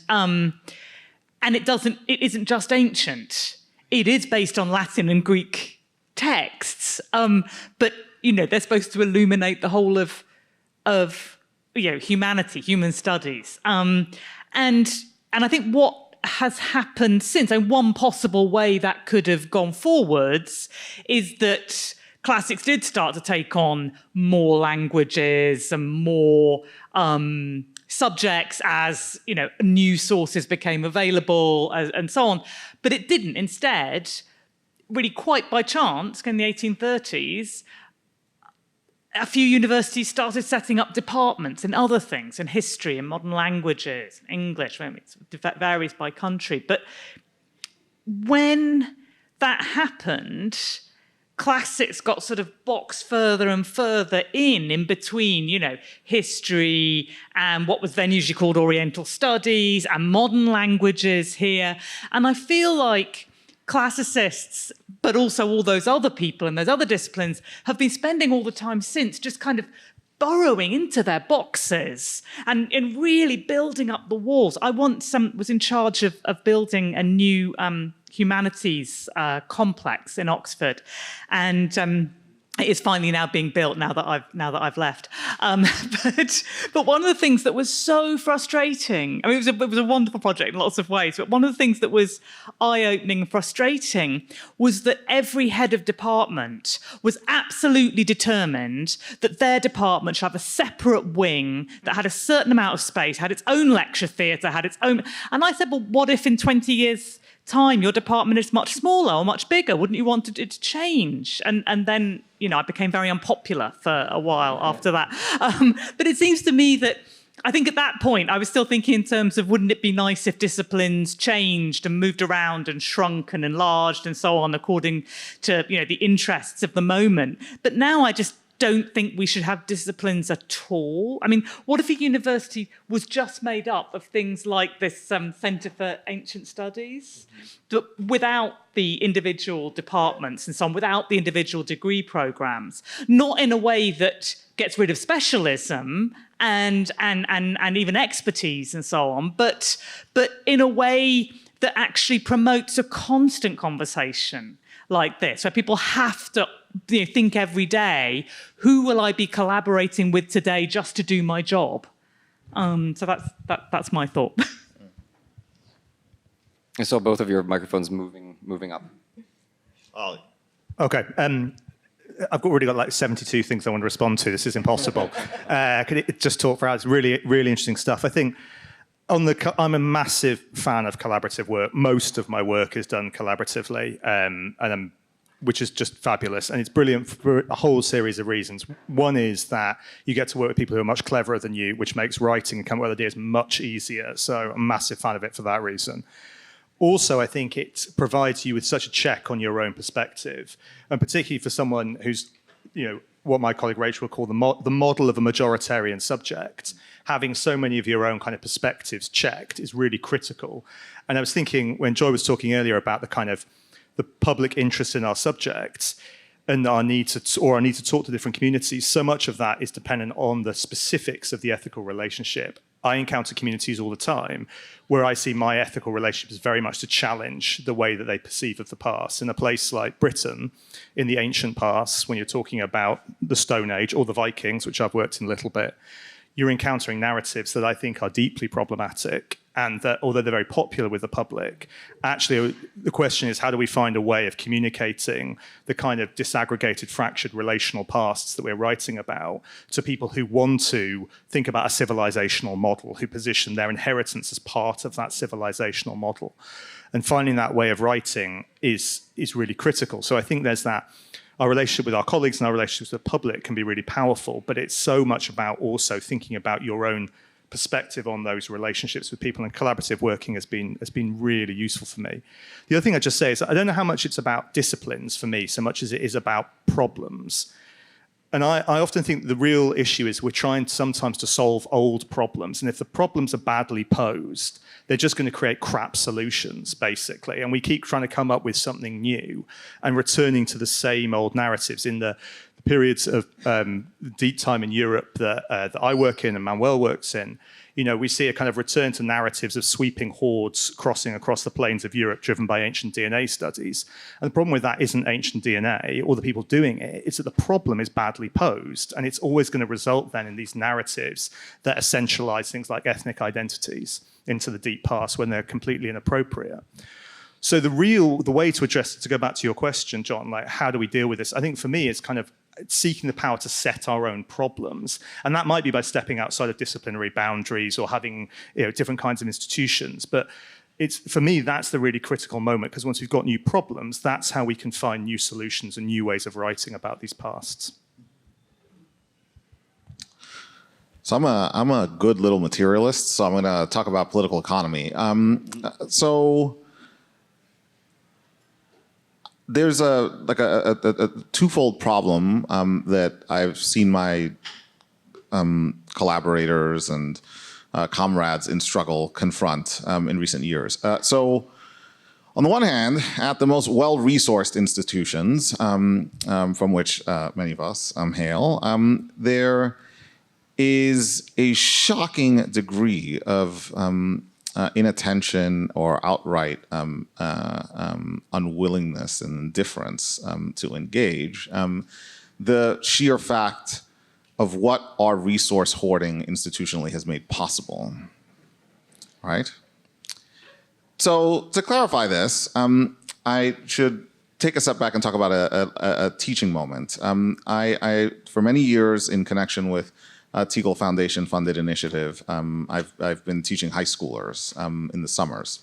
it isn't just ancient. It is based on Latin and Greek texts. But, they're supposed to illuminate the whole of humanity, human studies. And I think what has happened since, and one possible way that could have gone forwards is that classics did start to take on more languages and more subjects as, new sources became available and so on. But it didn't. Instead, really quite by chance, in the 1830s, a few universities started setting up departments in other things, in history and modern languages, English. It varies by country. But when that happened, classics got sort of boxed further and further in between, history and what was then usually called Oriental studies and modern languages here. And I feel like classicists, but also all those other people in those other disciplines, have been spending all the time since just kind of burrowing into their boxes and really building up the walls. I once was in charge of building a new humanities complex in Oxford, and it is finally now being built now that I've left. But one of the things that was so frustrating, it was a wonderful project in lots of ways, but one of the things that was eye-opening and frustrating was that every head of department was absolutely determined that their department should have a separate wing that had a certain amount of space, had its own lecture theatre, had its own... And I said, well, what if in 20 years' time your department is much smaller or much bigger? Wouldn't you want it to change? And then, I became very unpopular for a while after that. But it seems to me that I think at that point I was still thinking in terms of, wouldn't it be nice if disciplines changed and moved around and shrunk and enlarged and so on according to, the interests of the moment. But now I just don't think we should have disciplines at all. What if a university was just made up of things like this Centre for Ancient Studies, but without the individual departments and so on, without the individual degree programs, not in a way that gets rid of specialism and even expertise and so on, but in a way that actually promotes a constant conversation like this, where people have to think every day, who will I be collaborating with today just to do my job? So that's my thought. I saw both of your microphones moving up. Oh. Okay. I've already got like 72 things I want to respond to. This is impossible. Could it just talk for hours? Really, really interesting stuff. I think I'm a massive fan of collaborative work. Most of my work is done collaboratively, which is just fabulous. And it's brilliant for a whole series of reasons. One is that you get to work with people who are much cleverer than you, which makes writing and coming up with ideas much easier. So I'm a massive fan of it for that reason. Also, I think it provides you with such a check on your own perspective, and particularly for someone who's, what my colleague Rachel would call the model of a majoritarian subject. Having so many of your own kind of perspectives checked is really critical. And I was thinking when Joy was talking earlier about the public interest in our subjects and our need to talk to different communities, so much of that is dependent on the specifics of the ethical relationship. I encounter communities all the time where I see my ethical relationships very much to challenge the way that they perceive of the past. In a place like Britain, in the ancient past, when you're talking about the Stone Age or the Vikings, which I've worked in a little bit, you're encountering narratives that I think are deeply problematic, and that, although they're very popular with the public, actually the question is, how do we find a way of communicating the kind of disaggregated, fractured relational pasts that we're writing about to people who want to think about a civilizational model, who position their inheritance as part of that civilizational model. And finding that way of writing is really critical. So I think there's that. Our relationship with our colleagues and our relationships with the public can be really powerful, but it's so much about also thinking about your own perspective on those relationships with people, and collaborative working has been really useful for me. The other thing I'd just say is I don't know how much it's about disciplines for me so much as it is about problems. And I often think the real issue is we're trying sometimes to solve old problems, and if the problems are badly posed, they're just going to create crap solutions, basically. And we keep trying to come up with something new and returning to the same old narratives. In the periods of deep time in Europe that I work in and Manuel works in, we see a kind of return to narratives of sweeping hordes crossing across the plains of Europe driven by ancient DNA studies. And the problem with that isn't ancient DNA or the people doing it, it's that the problem is badly posed. And it's always going to result then in these narratives that essentialize things like ethnic identities into the deep past when they're completely inappropriate. So the way to address it, to go back to your question, John, like how do we deal with this? I think for me, it's kind of seeking the power to set our own problems. And that might be by stepping outside of disciplinary boundaries or having different kinds of institutions. But for me, that's the really critical moment, because once we've got new problems, that's how we can find new solutions and new ways of writing about these pasts. So I'm a good little materialist, so I'm going to talk about political economy. So there's a twofold problem that I've seen my collaborators and comrades in struggle confront in recent years. So on the one hand, at the most well-resourced institutions, from which many of us hail, there is a shocking degree of inattention or outright unwillingness and indifference to engage. The sheer fact of what our resource hoarding institutionally has made possible, right? So to clarify this, I should take a step back and talk about a teaching moment. I for many years, in connection with Teagle Foundation funded initiative, I've been teaching high schoolers in the summers.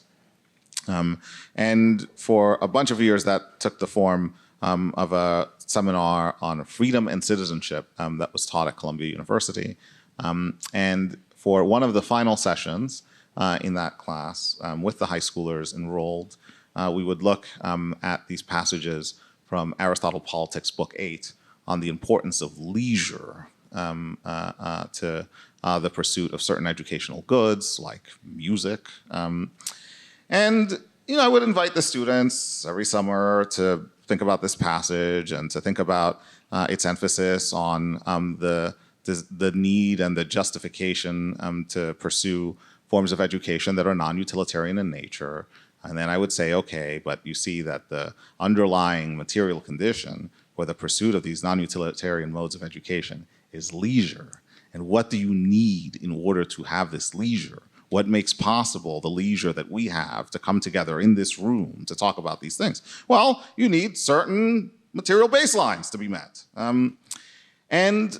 And for a bunch of years that took the form of a seminar on freedom and citizenship that was taught at Columbia University. And for one of the final sessions in that class with the high schoolers enrolled, we would look at these passages from Aristotle Politics, Book 8, on the importance of leisure to the pursuit of certain educational goods like music. And I would invite the students every summer to think about this passage and to think about its emphasis on the need and the justification to pursue forms of education that are non-utilitarian in nature, And then I would say, okay, but you see that the underlying material condition for the pursuit of these non-utilitarian modes of education is leisure. And what do you need in order to have this leisure? What makes possible the leisure that we have to come together in this room to talk about these things? Well, you need certain material baselines to be met. And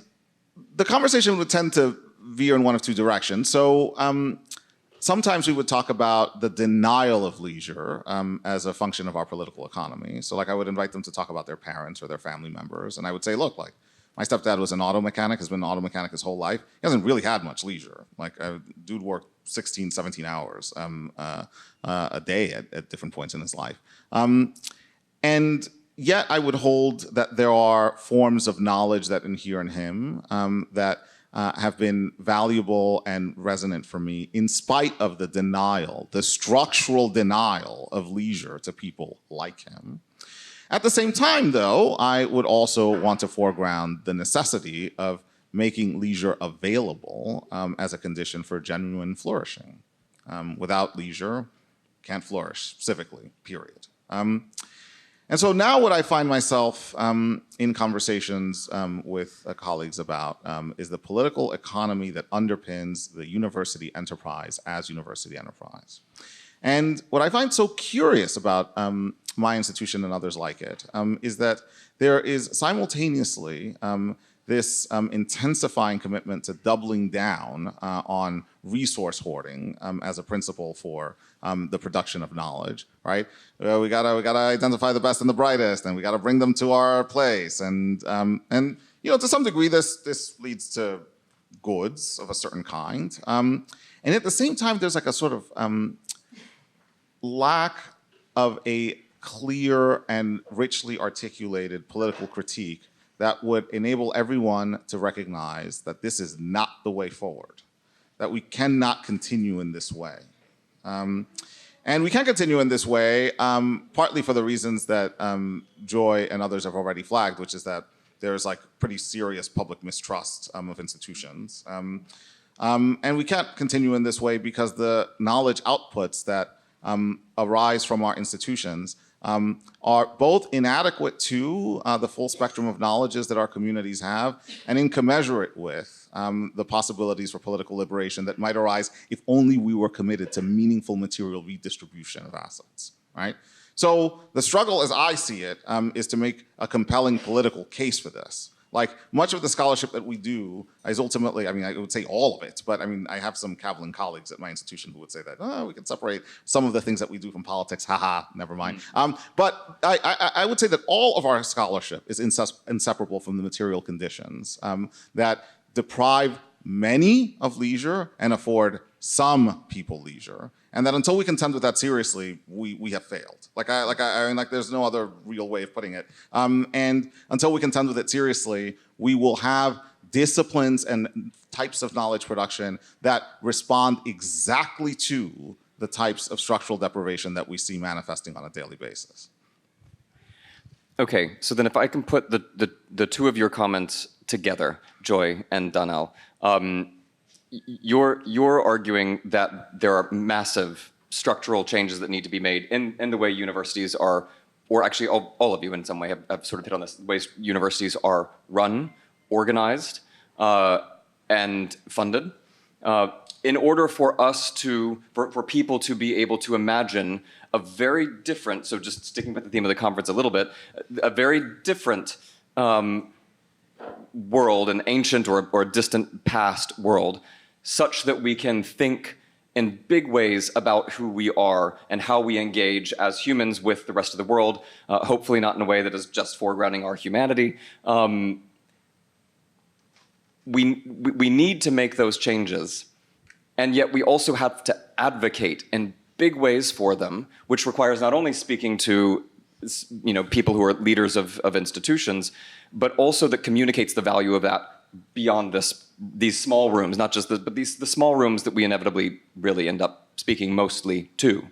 the conversation would tend to veer in one of two directions. So sometimes we would talk about the denial of leisure as a function of our political economy. So like I would invite them to talk about their parents or their family members. And I would say, look, like my stepdad was an auto mechanic, has been an auto mechanic his whole life. He hasn't really had much leisure. Like dude worked 16, 17 hours a day at different points in his life. And yet I would hold that there are forms of knowledge that inhere in him that have been valuable and resonant for me in spite of the denial, the structural denial of leisure to people like him. At the same time, though, I would also want to foreground the necessity of making leisure available as a condition for genuine flourishing. Without leisure, can't flourish civically, period. And so now what I find myself in conversations with colleagues about is the political economy that underpins the university enterprise as university enterprise. And what I find so curious about my institution and others like it is that there is simultaneously this intensifying commitment to doubling down on resource hoarding as a principle for the production of knowledge, right? We gotta identify the best and the brightest, and we gotta bring them to our place, and you know, to some degree, this leads to goods of a certain kind, and at the same time, there's like a sort of lack of a clear and richly articulated political critique that would enable everyone to recognize that this is not the way forward, that we cannot continue in this way. And we can't continue in this way, partly for the reasons that Joy and others have already flagged, which is that there's like pretty serious public mistrust of institutions. And we can't continue in this way because the knowledge outputs that arise from our institutions are both inadequate to the full spectrum of knowledges that our communities have and incommensurate with the possibilities for political liberation that might arise if only we were committed to meaningful material redistribution of assets, right? So the struggle as I see it is to make a compelling political case for this. Like much of the scholarship that we do is ultimately, I mean, I would say all of it, but I mean, I have some Cavlin colleagues at my institution who would say that, oh, we can separate some of the things that we do from politics, haha, never mind. But I would say that all of our scholarship is inseparable from the material conditions that deprive many of leisure and afford some people leisure. And that until we contend with that seriously, we have failed. I mean, there's no other real way of putting it. And until we contend with it seriously, we will have disciplines and types of knowledge production that respond exactly to the types of structural deprivation that we see manifesting on a daily basis. Okay, so then if I can put the two of your comments together, Joy and Donnell, you're arguing that there are massive structural changes that need to be made in the way universities are, or actually all of you in some way have sort of hit on this, the ways universities are run, organized, and funded. In order for us to, for people to be able to imagine a very different, so just sticking with the theme of the conference a little bit, a very different world, an ancient or distant past world, such that we can think in big ways about who we are and how we engage as humans with the rest of the world, hopefully not in a way that is just foregrounding our humanity. We need to make those changes, and yet we also have to advocate in big ways for them, which requires not only speaking to people who are leaders of institutions, but also that communicates the value of that beyond these small rooms, not just but the small rooms that we inevitably really end up speaking mostly to.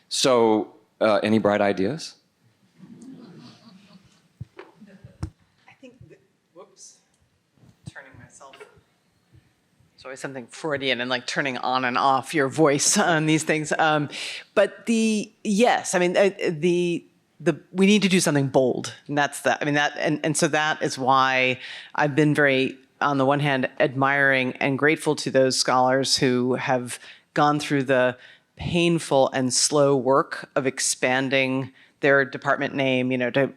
So any bright ideas? I think, whoops, turning myself. It's always something Freudian and like turning on and off your voice on these things. But yes, I mean, we need to do something bold, and and so that is why I've been very, on the one hand, admiring and grateful to those scholars who have gone through the painful and slow work of expanding their department name,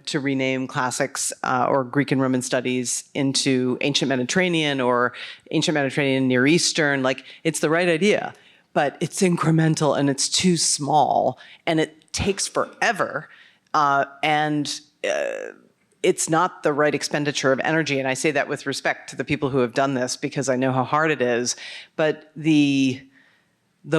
to rename classics or Greek and Roman studies into ancient Mediterranean or ancient Mediterranean Near Eastern. Like, it's the right idea, but it's incremental and it's too small and it takes forever. It's not the right expenditure of energy. And I say that with respect to the people who have done this because I know how hard it is. But the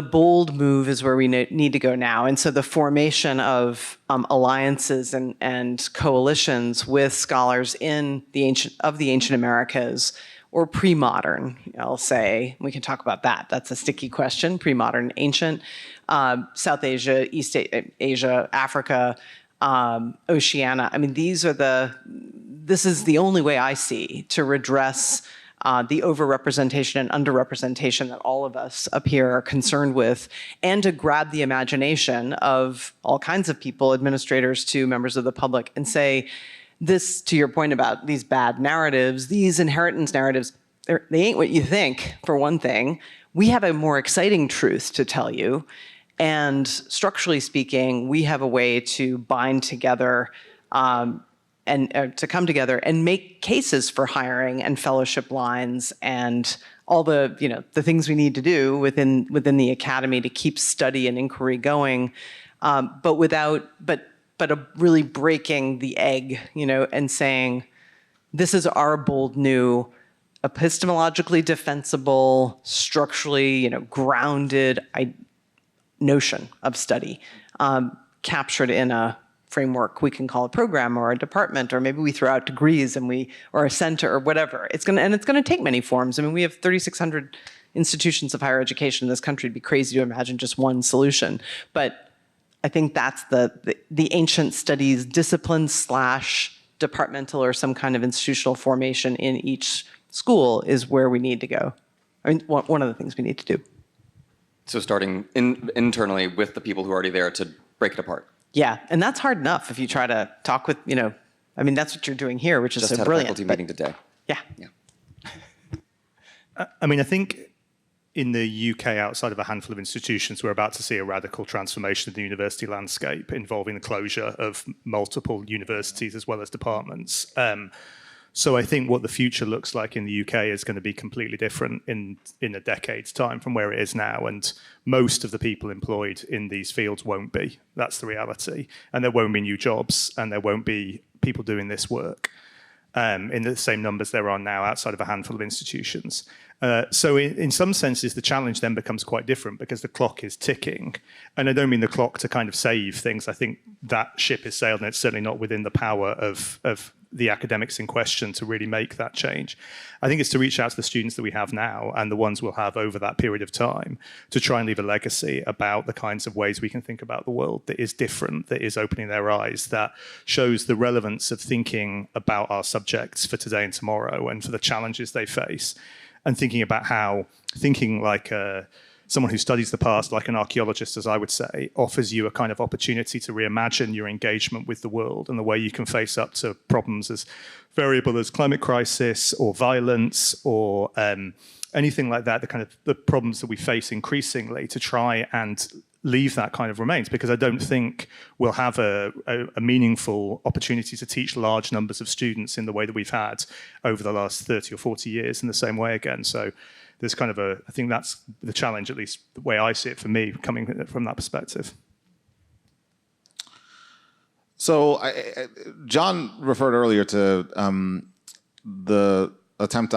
bold move is where we need to go now. And so the formation of alliances and coalitions with scholars in the ancient Americas, or pre-modern, I'll say. We can talk about that. That's a sticky question, pre-modern, ancient, South Asia, East Asia, Africa, Oceania. I mean, this is the only way I see to redress the overrepresentation and underrepresentation that all of us up here are concerned with, and to grab the imagination of all kinds of people, administrators to members of the public, and say, this, to your point about these bad narratives, these inheritance narratives, they ain't what you think, for one thing. We have a more exciting truth to tell you. And structurally speaking, we have a way to bind together and to come together and make cases for hiring and fellowship lines and all the things we need to do within the academy to keep study and inquiry going, but really breaking the egg, and saying, this is our bold new epistemologically defensible, structurally grounded notion of study, captured in a framework we can call a program or a department, or maybe we throw out degrees or a center or whatever. It's going to take many forms. I mean, we have 3,600 institutions of higher education in this country. It'd be crazy to imagine just one solution. But I think that's the ancient studies discipline / departmental or some kind of institutional formation in each school is where we need to go. I mean, one of the things we need to do. So starting internally with the people who are already there to break it apart. Yeah, and that's hard enough if you try to talk with, I mean, that's what you're doing here, which is so brilliant. Just had a faculty meeting today. Yeah. I mean, I think in the UK, outside of a handful of institutions, we're about to see a radical transformation of the university landscape involving the closure of multiple universities as well as departments. So I think what the future looks like in the UK is going to be completely different in a decade's time from where it is now. And most of the people employed in these fields won't be. That's the reality. And there won't be new jobs, and there won't be people doing this work in the same numbers there are now outside of a handful of institutions. So in some senses, the challenge then becomes quite different because the clock is ticking. And I don't mean the clock to kind of save things. I think that ship is sailed, and it's certainly not within the power of the academics in question to really make that change. I think it's to reach out to the students that we have now and the ones we'll have over that period of time to try and leave a legacy about the kinds of ways we can think about the world that is different, that is opening their eyes, that shows the relevance of thinking about our subjects for today and tomorrow and for the challenges they face, and thinking about how thinking like someone who studies the past, like an archaeologist, as I would say, offers you a kind of opportunity to reimagine your engagement with the world and the way you can face up to problems as variable as climate crisis or violence or anything like that, the problems that we face increasingly, to try and leave that kind of remains, because I don't think we'll have a meaningful opportunity to teach large numbers of students in the way that we've had over the last 30 or 40 years in the same way again. So there's kind of I think that's the challenge, at least the way I see it for me, coming from that perspective. So John referred earlier to the attempt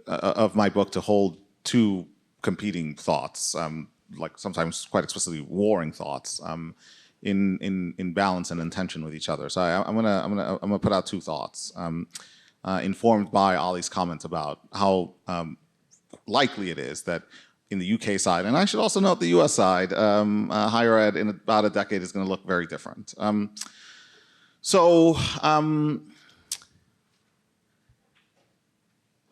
of my book to hold two competing thoughts, like sometimes quite explicitly warring thoughts, in balance and in tension with each other. So I'm gonna put out two thoughts, informed by Ollie's comments about how likely it is that in the UK side, and I should also note the US side, higher ed in about a decade is going to look very different.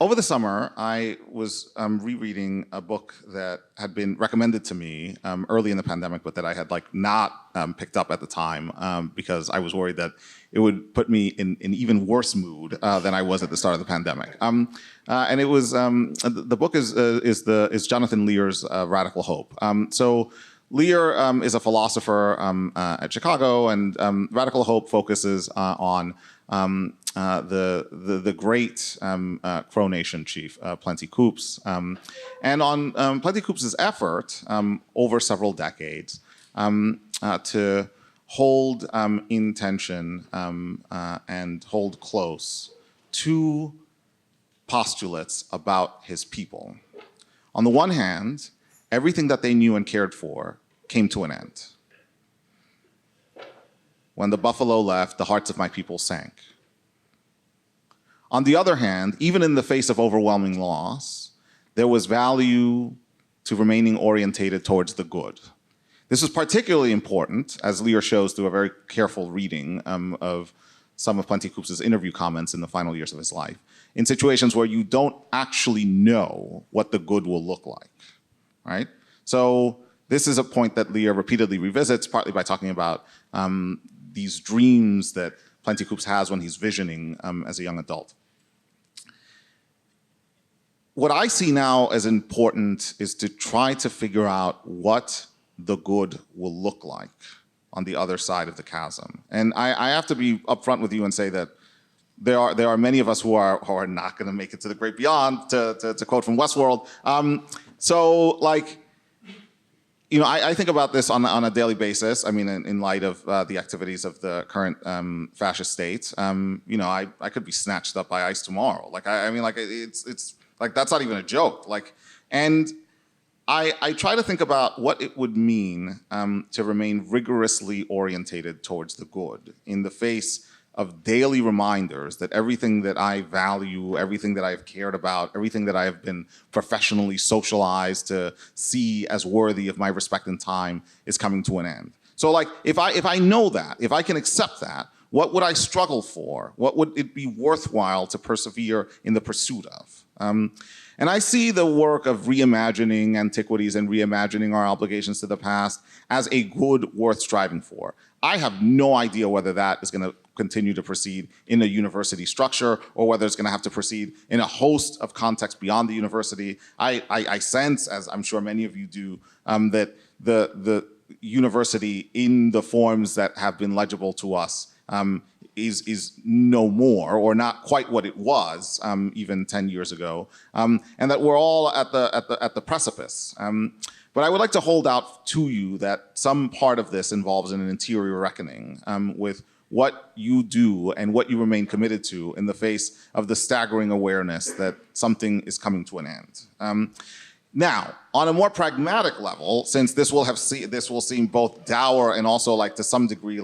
over the summer, I was rereading a book that had been recommended to me early in the pandemic, but that I had not picked up at the time because I was worried that it would put me in an even worse mood than I was at the start of the pandemic. And it was the book is Jonathan Lear's Radical Hope. So Lear is a philosopher at Chicago, and Radical Hope focuses on the great Crow Nation chief, Plenty Coups, and on Plenty Coups' effort over several decades to hold in tension and hold close two postulates about his people. On the one hand, everything that they knew and cared for came to an end. When the buffalo left, the hearts of my people sank. On the other hand, even in the face of overwhelming loss, there was value to remaining orientated towards the good. This was particularly important, as Lear shows through a very careful reading of some of Plenty Coups' interview comments in the final years of his life, in situations where you don't actually know what the good will look like, right? So this is a point that Lear repeatedly revisits, partly by talking about these dreams that Plenty Coups has when he's visioning as a young adult. What I see now as important is to try to figure out what the good will look like on the other side of the chasm. And I have to be upfront with you and say that there are many of us who are not going to make it to the great beyond, to quote from Westworld. I think about this on a daily basis. I mean, in light of the activities of the current fascist state, I could be snatched up by ICE tomorrow. It's like that's not even a joke. And I try to think about what it would mean to remain rigorously orientated towards the good in the face of daily reminders that everything that I value, everything that I've cared about, everything that I have been professionally socialized to see as worthy of my respect and time is coming to an end. So if I know that, if I can accept that, what would I struggle for? What would it be worthwhile to persevere in the pursuit of? And I see the work of reimagining antiquities and reimagining our obligations to the past as a good worth striving for. I have no idea whether that is going to continue to proceed in a university structure or whether it's going to have to proceed in a host of contexts beyond the university. I sense, as I'm sure many of you do, that the university in the forms that have been legible to us is no more, or not quite what it was even 10 years ago, and that we're all at the precipice. But I would like to hold out to you that some part of this involves an interior reckoning with what you do and what you remain committed to in the face of the staggering awareness that something is coming to an end. Now, on a more pragmatic level, since this will seem both dour and also to some degree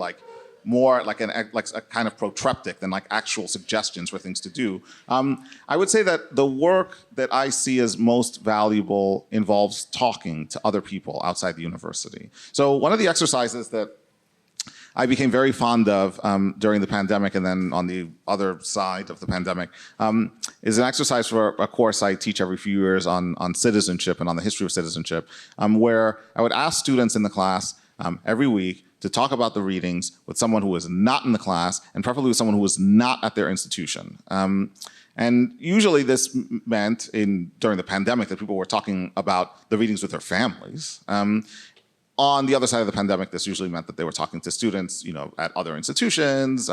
more like a kind of protreptic than actual suggestions for things to do, I would say that the work that I see as most valuable involves talking to other people outside the university. So one of the exercises that I became very fond of during the pandemic, and then on the other side of the pandemic, is an exercise for a course I teach every few years on citizenship and on the history of citizenship, where I would ask students in the class every week to talk about the readings with someone who was not in the class, and preferably with someone who was not at their institution. And usually this meant during the pandemic that people were talking about the readings with their families. On the other side of the pandemic, this usually meant that they were talking to students, at other institutions,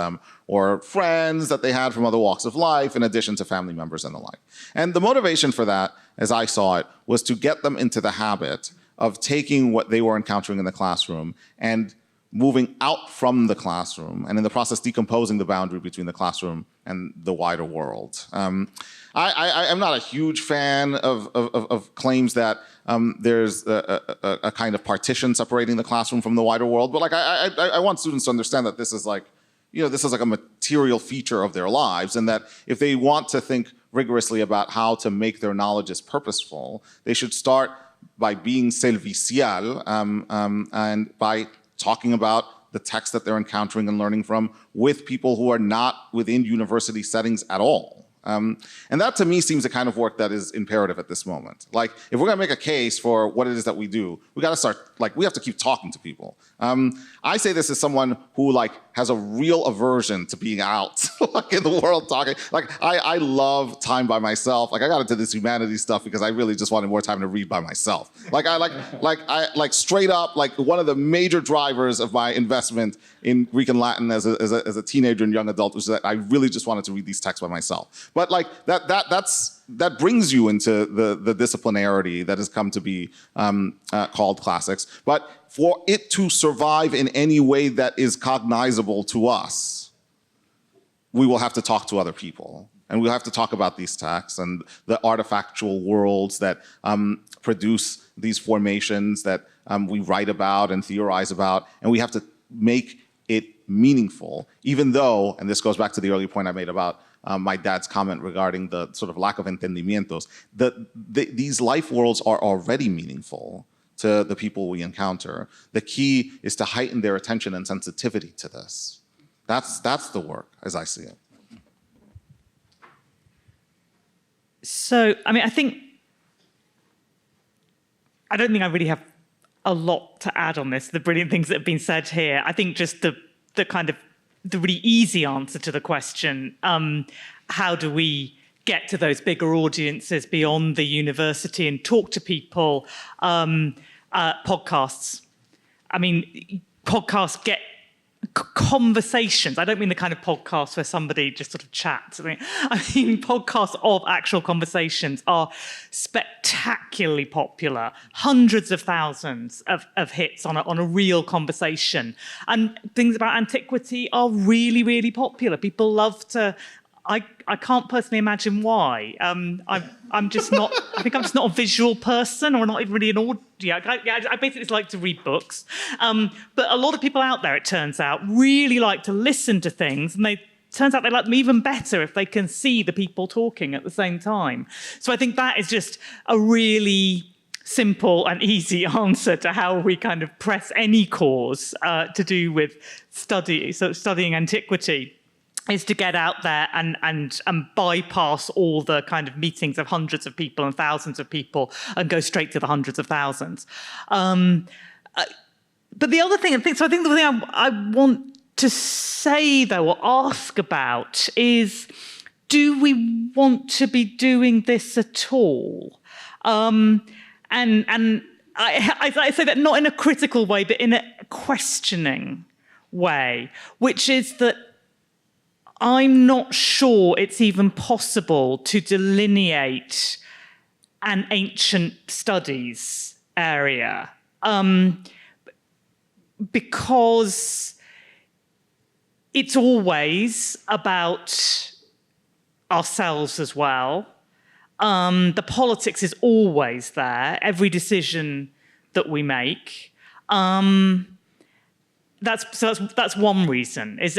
or friends that they had from other walks of life, in addition to family members and the like. And the motivation for that, as I saw it, was to get them into the habit of taking what they were encountering in the classroom and moving out from the classroom, and in the process decomposing the boundary between the classroom and the wider world. I'm not a huge fan of claims that there's a kind of partition separating the classroom from the wider world, but I want students to understand that this is this is a material feature of their lives, and that if they want to think rigorously about how to make their knowledges purposeful, they should start by being servicial and by talking about the text that they're encountering and learning from with people who are not within university settings at all. And that to me seems the kind of work that is imperative at this moment. Like, if we're gonna make a case for what it is that we do, we gotta start, like, we have to keep talking to people. I say this as someone who, like, has a real aversion to being out, like, in the world talking. Like, I love time by myself. Like, I got into this humanities stuff because I really just wanted more time to read by myself. Like, straight up, like, one of the major drivers of my investment in Greek and Latin as a teenager and young adult was that I really just wanted to read these texts by myself. But like that brings you into the disciplinarity that has come to be called classics. But for it to survive in any way that is cognizable to us, we will have to talk to other people. And we'll have to talk about these texts and the artifactual worlds that produce these formations that we write about and theorize about. And we have to make it meaningful, even though, and this goes back to the earlier point I made about my dad's comment regarding the sort of lack of entendimientos, these life worlds are already meaningful to the people we encounter. The key is to heighten their attention and sensitivity to this. That's the work, as I see it. So, I mean, I don't think I really have a lot to add on this, the brilliant things that have been said here. I think just the really easy answer to the question, how do we get to those bigger audiences beyond the university and talk to people? Podcasts. I mean, podcasts get conversations. I don't mean the kind of podcast where somebody just sort of chats. I mean podcasts of actual conversations are spectacularly popular. Hundreds of thousands of hits on a real conversation. And things about antiquity are really, really popular. People love to. I can't personally imagine why. I'm just not. I think I'm just not a visual person, or not even really an audio. I basically just like to read books. But a lot of people out there, it turns out, really like to listen to things, and turns out they like them even better if they can see the people talking at the same time. So I think that is just a really simple and easy answer to how we kind of press any cause to do with studying antiquity. Is to get out there and bypass all the kind of meetings of hundreds of people and thousands of people and go straight to the hundreds of thousands. But the other thing, I think the thing I want to say, though, or ask about is, do we want to be doing this at all? And I say that not in a critical way, but in a questioning way, which is that I'm not sure it's even possible to delineate an ancient studies area because it's always about ourselves as well. The politics is always there, every decision that we make. That's one reason, is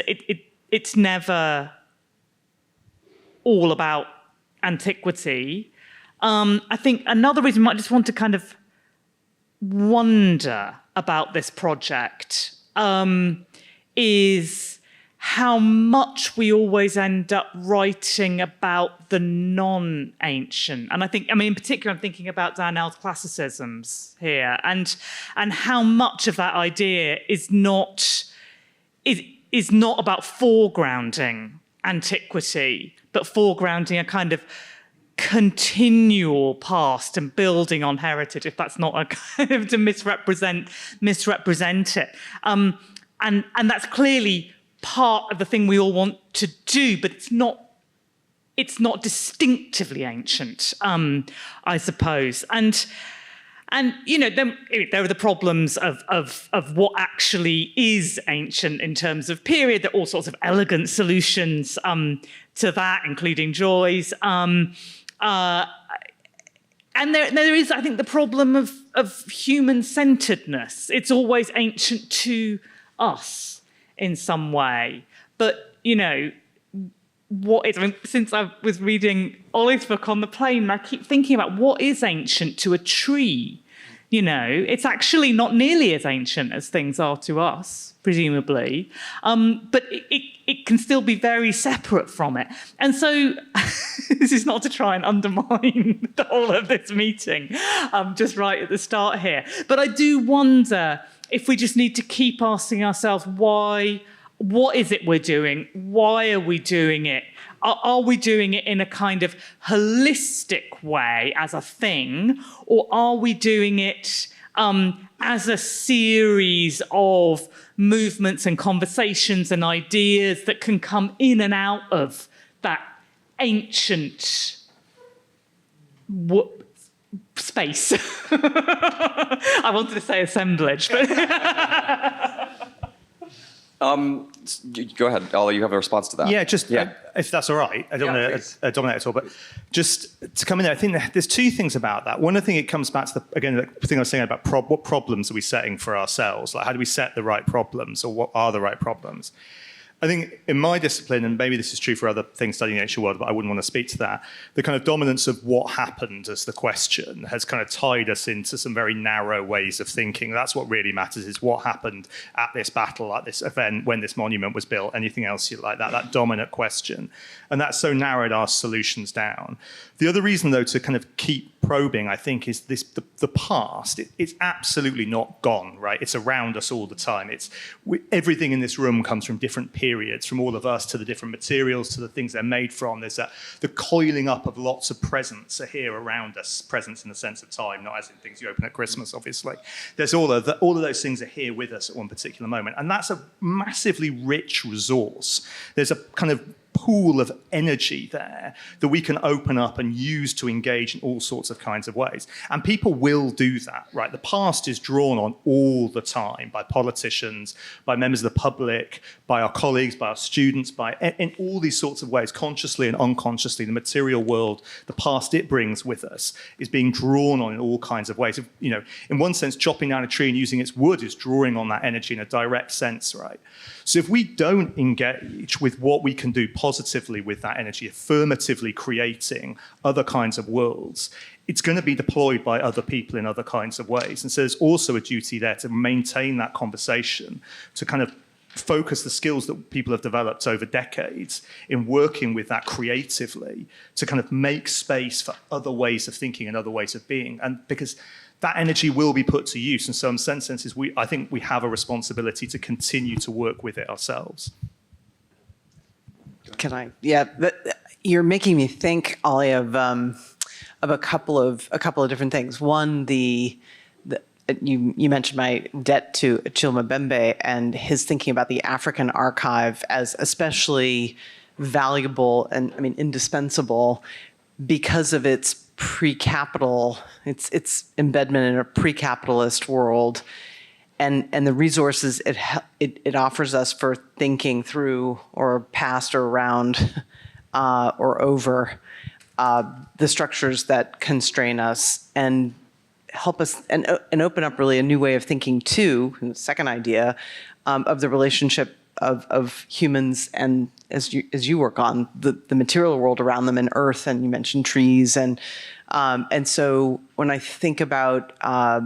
it's never all about antiquity. I think another reason we might just want to kind of wonder about this project is how much we always end up writing about the non-ancient. And in particular, I'm thinking about Darnell's classicisms here, and how much of that idea is not about foregrounding antiquity, but foregrounding a kind of continual past and building on heritage, if that's not a kind of to misrepresent it. And that's clearly part of the thing we all want to do, but it's not distinctively ancient, I suppose. And then there are the problems of what actually is ancient in terms of period. There are all sorts of elegant solutions to that, including Joy's. And there is, I think, the problem of human-centeredness. It's always ancient to us in some way. But, since I was reading Ollie's book on the plane, I keep thinking about what is ancient to a tree You know, it's actually not nearly as ancient as things are to us, presumably, but it can still be very separate from it. And so this is not to try and undermine the whole of this meeting, just right at the start here. But I do wonder if we just need to keep asking ourselves why. What is it we're doing? Why are we doing it? Are we doing it in a kind of holistic way as a thing, or are we doing it as a series of movements and conversations and ideas that can come in and out of that ancient space? I wanted to say assemblage, but... Go ahead, Ollie, you have a response to that. Yeah, if that's all right. I don't want to dominate at all, but just to come in there, I think there's two things about that. One, I think it comes back to, the thing I was saying about what problems are we setting for ourselves? Like, how do we set the right problems, or what are the right problems? I think in my discipline, and maybe this is true for other things studying the ancient world, but I wouldn't want to speak to that, the kind of dominance of what happened as the question has kind of tied us into some very narrow ways of thinking. That's what really matters, is what happened at this battle, at this event, when this monument was built, anything else like that dominant question. And that's so narrowed our solutions down. The other reason, though, to kind of keep probing, I think, is the past. It's absolutely not gone, right? It's around us all the time. Everything in this room comes from different periods, from all of us to the different materials to the things they're made from. There's the coiling up of lots of presents are here around us. Presents in the sense of time, not as in things you open at Christmas, obviously. There's all of those things are here with us at one particular moment, and that's a massively rich resource. There's a kind of pool of energy there that we can open up and use to engage in all sorts of kinds of ways. And people will do that, right? The past is drawn on all the time by politicians, by members of the public, by our colleagues, by our students, in all these sorts of ways, consciously and unconsciously. The material world, the past it brings with us, is being drawn on in all kinds of ways. You know, in one sense, chopping down a tree and using its wood is drawing on that energy in a direct sense, right? So if we don't engage with what we can do positively with that energy, affirmatively creating other kinds of worlds, it's going to be deployed by other people in other kinds of ways. And so there's also a duty there to maintain that conversation, to kind of focus the skills that people have developed over decades in working with that creatively to kind of make space for other ways of thinking and other ways of being. And because that energy will be put to use. And so in some senses, I think we have a responsibility to continue to work with it ourselves. Can I? Yeah, you're making me think, Ollie, of a couple of different things. One, you mentioned my debt to Chilma Bembe and his thinking about the African archive as especially valuable and, I mean, indispensable because of its pre-capital, its embedment in a pre-capitalist world, and the resources it offers us for thinking through or past or around or over the structures that constrain us and help us and open up really a new way of thinking too. And the second idea of the relationship of humans and as you work on the material world around them and earth, and you mentioned trees and so when I think about a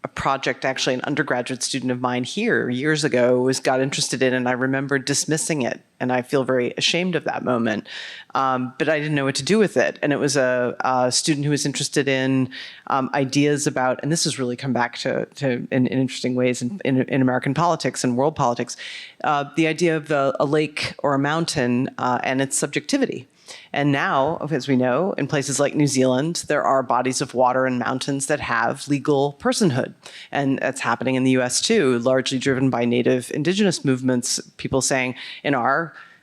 project actually an undergraduate student of mine here years ago got interested in, and I remember dismissing it, and I feel very ashamed of that moment. But I didn't know what to do with it. And it was a student who was interested in ideas about, and this has really come back to in interesting ways in American politics and world politics, the idea of a lake or a mountain and its subjectivity. And now, as we know, in places like New Zealand, there are bodies of water and mountains that have legal personhood. And that's happening in the US too, largely driven by native indigenous movements, people saying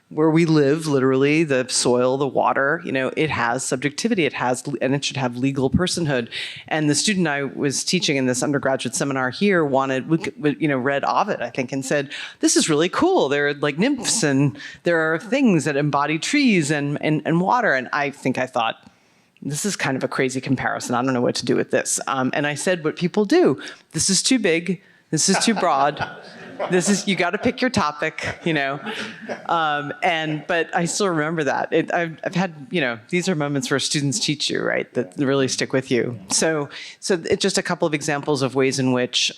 where we live, literally, the soil, the water, it has subjectivity, and it should have legal personhood. And the student I was teaching in this undergraduate seminar here read Ovid, I think, and said, this is really cool. There are like nymphs and there are things that embody trees and water. And I thought, this is kind of a crazy comparison. I don't know what to do with this. And I said what people do. This is too big. This is too broad. This is, you got to pick your topic, you know. But I still remember that. I've had, you know, these are moments where students teach you, right, that really stick with you. So it's just a couple of examples of ways in which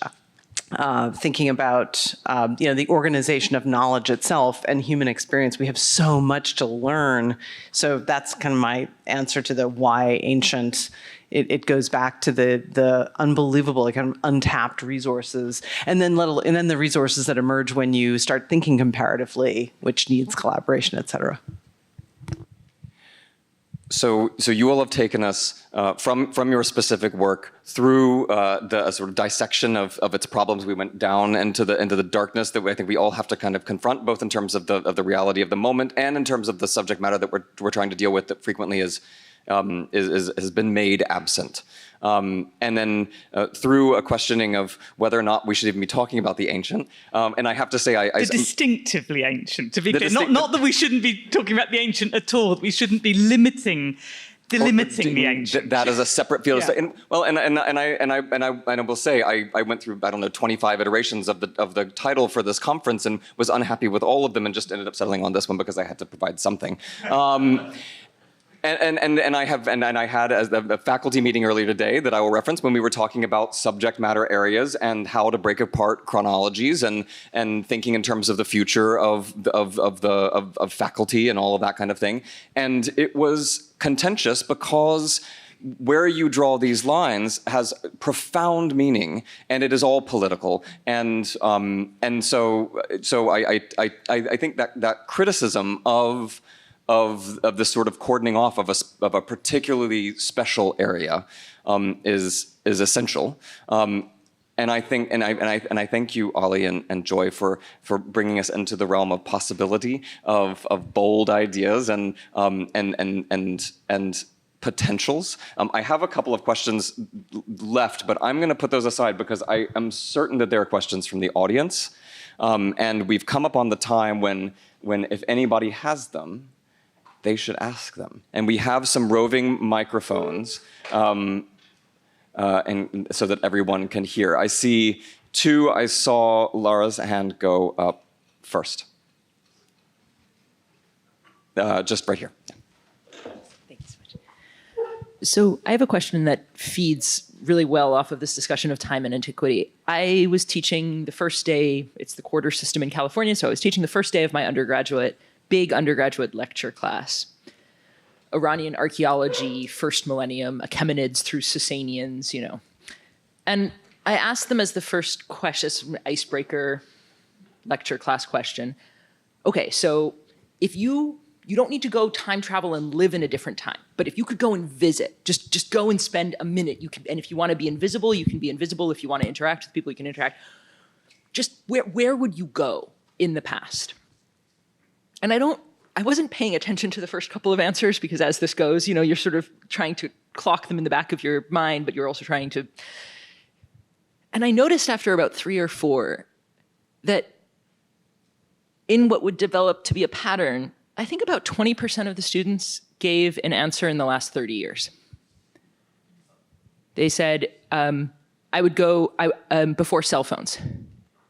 thinking about, you know, the organization of knowledge itself and human experience, we have so much to learn. So that's kind of my answer to the why ancient. It goes back to the unbelievable, kind of untapped resources, and then the resources that emerge when you start thinking comparatively, which needs collaboration, et cetera. So you all have taken us from your specific work through the sort of dissection of its problems. We went down into the darkness that I think we all have to kind of confront, both in terms of the reality of the moment and in terms of the subject matter that we're trying to deal with that frequently has been made absent. And then through a questioning of whether or not we should even be talking about the ancient. And I have to say, the distinctively ancient, to be clear. Not that we shouldn't be talking about the ancient at all. We shouldn't be delimiting the ancient. That is a separate field. Yeah. And I will say, I went through, I don't know, 25 iterations of the title for this conference and was unhappy with all of them and just ended up settling on this one because I had to provide something. And I had a faculty meeting earlier today that I will reference when we were talking about subject matter areas and how to break apart chronologies and thinking in terms of the future of faculty and all of that kind of thing. And it was contentious because where you draw these lines has profound meaning, and it is all political. And so I think that criticism of this sort of cordoning off of a particularly special area is essential. And I think and I thank you, Ollie and Joy, for bringing us into the realm of possibility of bold ideas and potentials. I have a couple of questions left, but I'm going to put those aside because I am certain that there are questions from the audience, and we've come upon the time when if anybody has them, they should ask them. And we have some roving microphones, and so that everyone can hear. I see two. I saw Laura's hand go up first. Just right here. Yeah. Thank you so much. So I have a question that feeds really well off of this discussion of time and antiquity. I was teaching the first day, it's the quarter system in California, so I was teaching the first day of my big undergraduate lecture class. Iranian archaeology, first millennium, Achaemenids through Sasanians, you know. And I asked them as the first question, icebreaker lecture class question, okay, so if you don't need to go time travel and live in a different time, but if you could go and visit, just go and spend a minute, you can, and if you want to be invisible, you can be invisible. If you want to interact with people, you can interact. Just where would you go in the past? And I wasn't paying attention to the first couple of answers because as this goes, you know, you're sort of trying to clock them in the back of your mind, but you're also trying to. And I noticed after about 3 or 4 that in what would develop to be a pattern, I think about 20% of the students gave an answer in the last 30 years. They said, I would go before cell phones.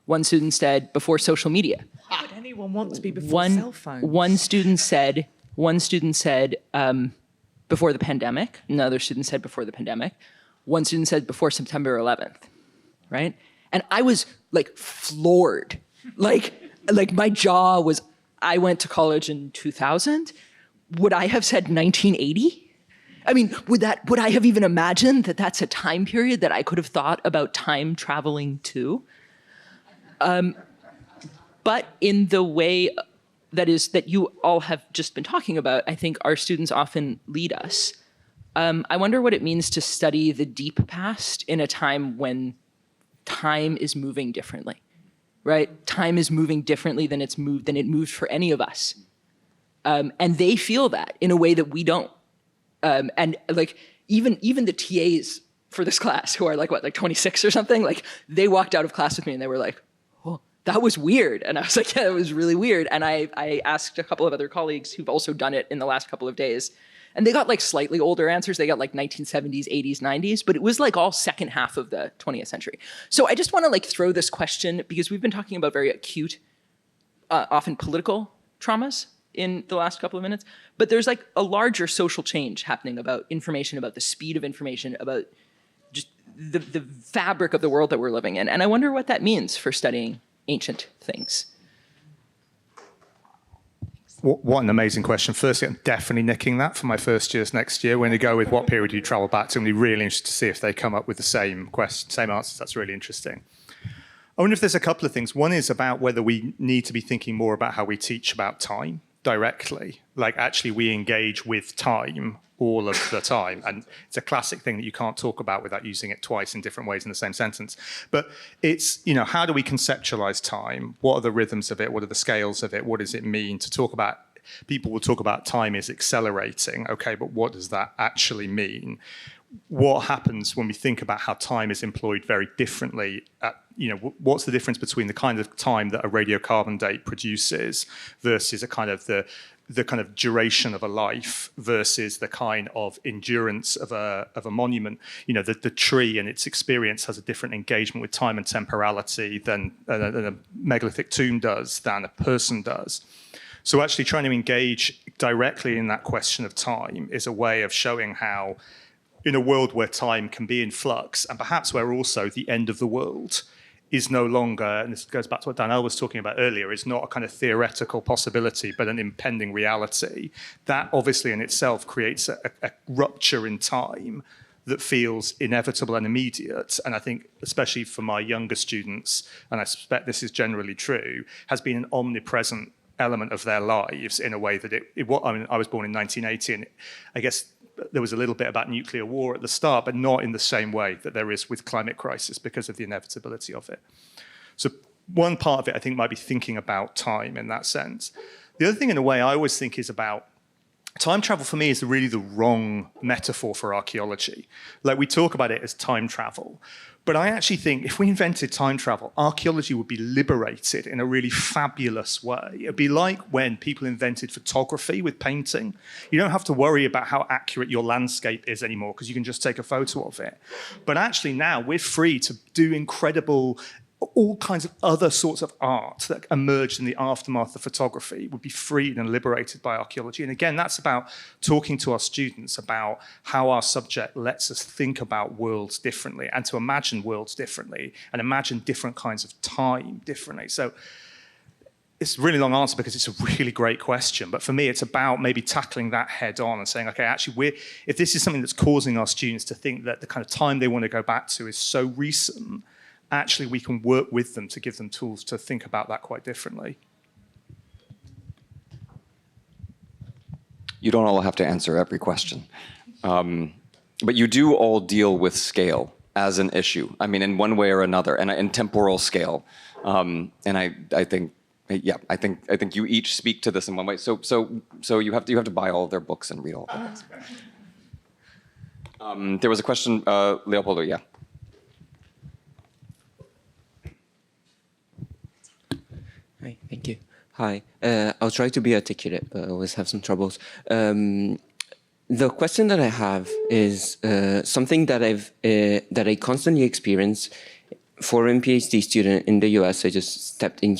One student said before social media. Why would anyone want to be before cell phones? One student said before the pandemic. Another student said before the pandemic. One student said before September 11th, right? And I was like floored. Like my jaw was, I went to college in 2000. Would I have said 1980? I mean, would I have even imagined that that's a time period that I could have thought about time traveling to? But in the way that you all have just been talking about, I think our students often lead us. I wonder what it means to study the deep past in a time when time is moving differently, right? Time is moving differently than it moved for any of us. And they feel that in a way that we don't. And like even the TAs for this class who are like 26 or something, like they walked out of class with me and they were like, oh, that was weird. And I was like, yeah, it was really weird. And I asked a couple of other colleagues who've also done it in the last couple of days. And they got like slightly older answers. They got like 1970s, 80s, 90s, but it was like all second half of the 20th century. So I just want to like throw this question, because we've been talking about very acute, often political traumas in the last couple of minutes, but there's like a larger social change happening about information, about the speed of information, about just the fabric of the world that we're living in. And I wonder what that means for studying ancient things. What an amazing question. Firstly, I'm definitely nicking that for my first years next year. When they go with what period you travel back to, I'm really interested to see if they come up with the same answers. That's really interesting. I wonder if there's a couple of things. One is about whether we need to be thinking more about how we teach about time directly. Like actually we engage with time all of the time. And it's a classic thing that you can't talk about without using it twice in different ways in the same sentence. But it's, how do we conceptualize time? What are the rhythms of it? What are the scales of it? What does it mean to talk about? People will talk about time is accelerating. Okay, but what does that actually mean? What happens when we think about how time is employed very differently? What's the difference between the kind of time that a radiocarbon date produces versus a kind of the kind of duration of a life versus the kind of endurance of a monument? The tree and its experience has a different engagement with time and temporality than a megalithic tomb does, than a person does. So actually trying to engage directly in that question of time is a way of showing how, in a world where time can be in flux, and perhaps where also the end of the world is no longer, and this goes back to what Danielle was talking about earlier, is not a kind of theoretical possibility, but an impending reality. That obviously in itself creates a rupture in time that feels inevitable and immediate. And I think, especially for my younger students, and I suspect this is generally true, has been an omnipresent element of their lives in a way that I was born in 1980, and I guess there was a little bit about nuclear war at the start, but not in the same way that there is with climate crisis because of the inevitability of it. So one part of it, I think, might be thinking about time in that sense. The other thing, in a way, I always think is about time travel. For me, is really the wrong metaphor for archaeology. Like, we talk about it as time travel, but I actually think if we invented time travel, archaeology would be liberated in a really fabulous way. It'd be like when people invented photography with painting. You don't have to worry about how accurate your landscape is anymore because you can just take a photo of it. But actually now we're free to do incredible, all kinds of other sorts of art that emerged in the aftermath of photography would be freed and liberated by archaeology. And again, that's about talking to our students about how our subject lets us think about worlds differently and to imagine worlds differently and imagine different kinds of time differently. So it's a really long answer because it's a really great question. But for me, it's about maybe tackling that head on and saying, okay, actually, if this is something that's causing our students to think that the kind of time they want to go back to is so recent, actually we can work with them to give them tools to think about that quite differently. You don't all have to answer every question. But you do all deal with scale as an issue. I mean, in one way or another, and in temporal scale. And I think you each speak to this in one way. So you have to buy all of their books and read all of their books. There was a question, Leopoldo, yeah. Hi, thank you. Hi, I'll try to be articulate, but I always have some troubles. The question that I have is something that I constantly experience. Foreign PhD student in the US. I just stepped in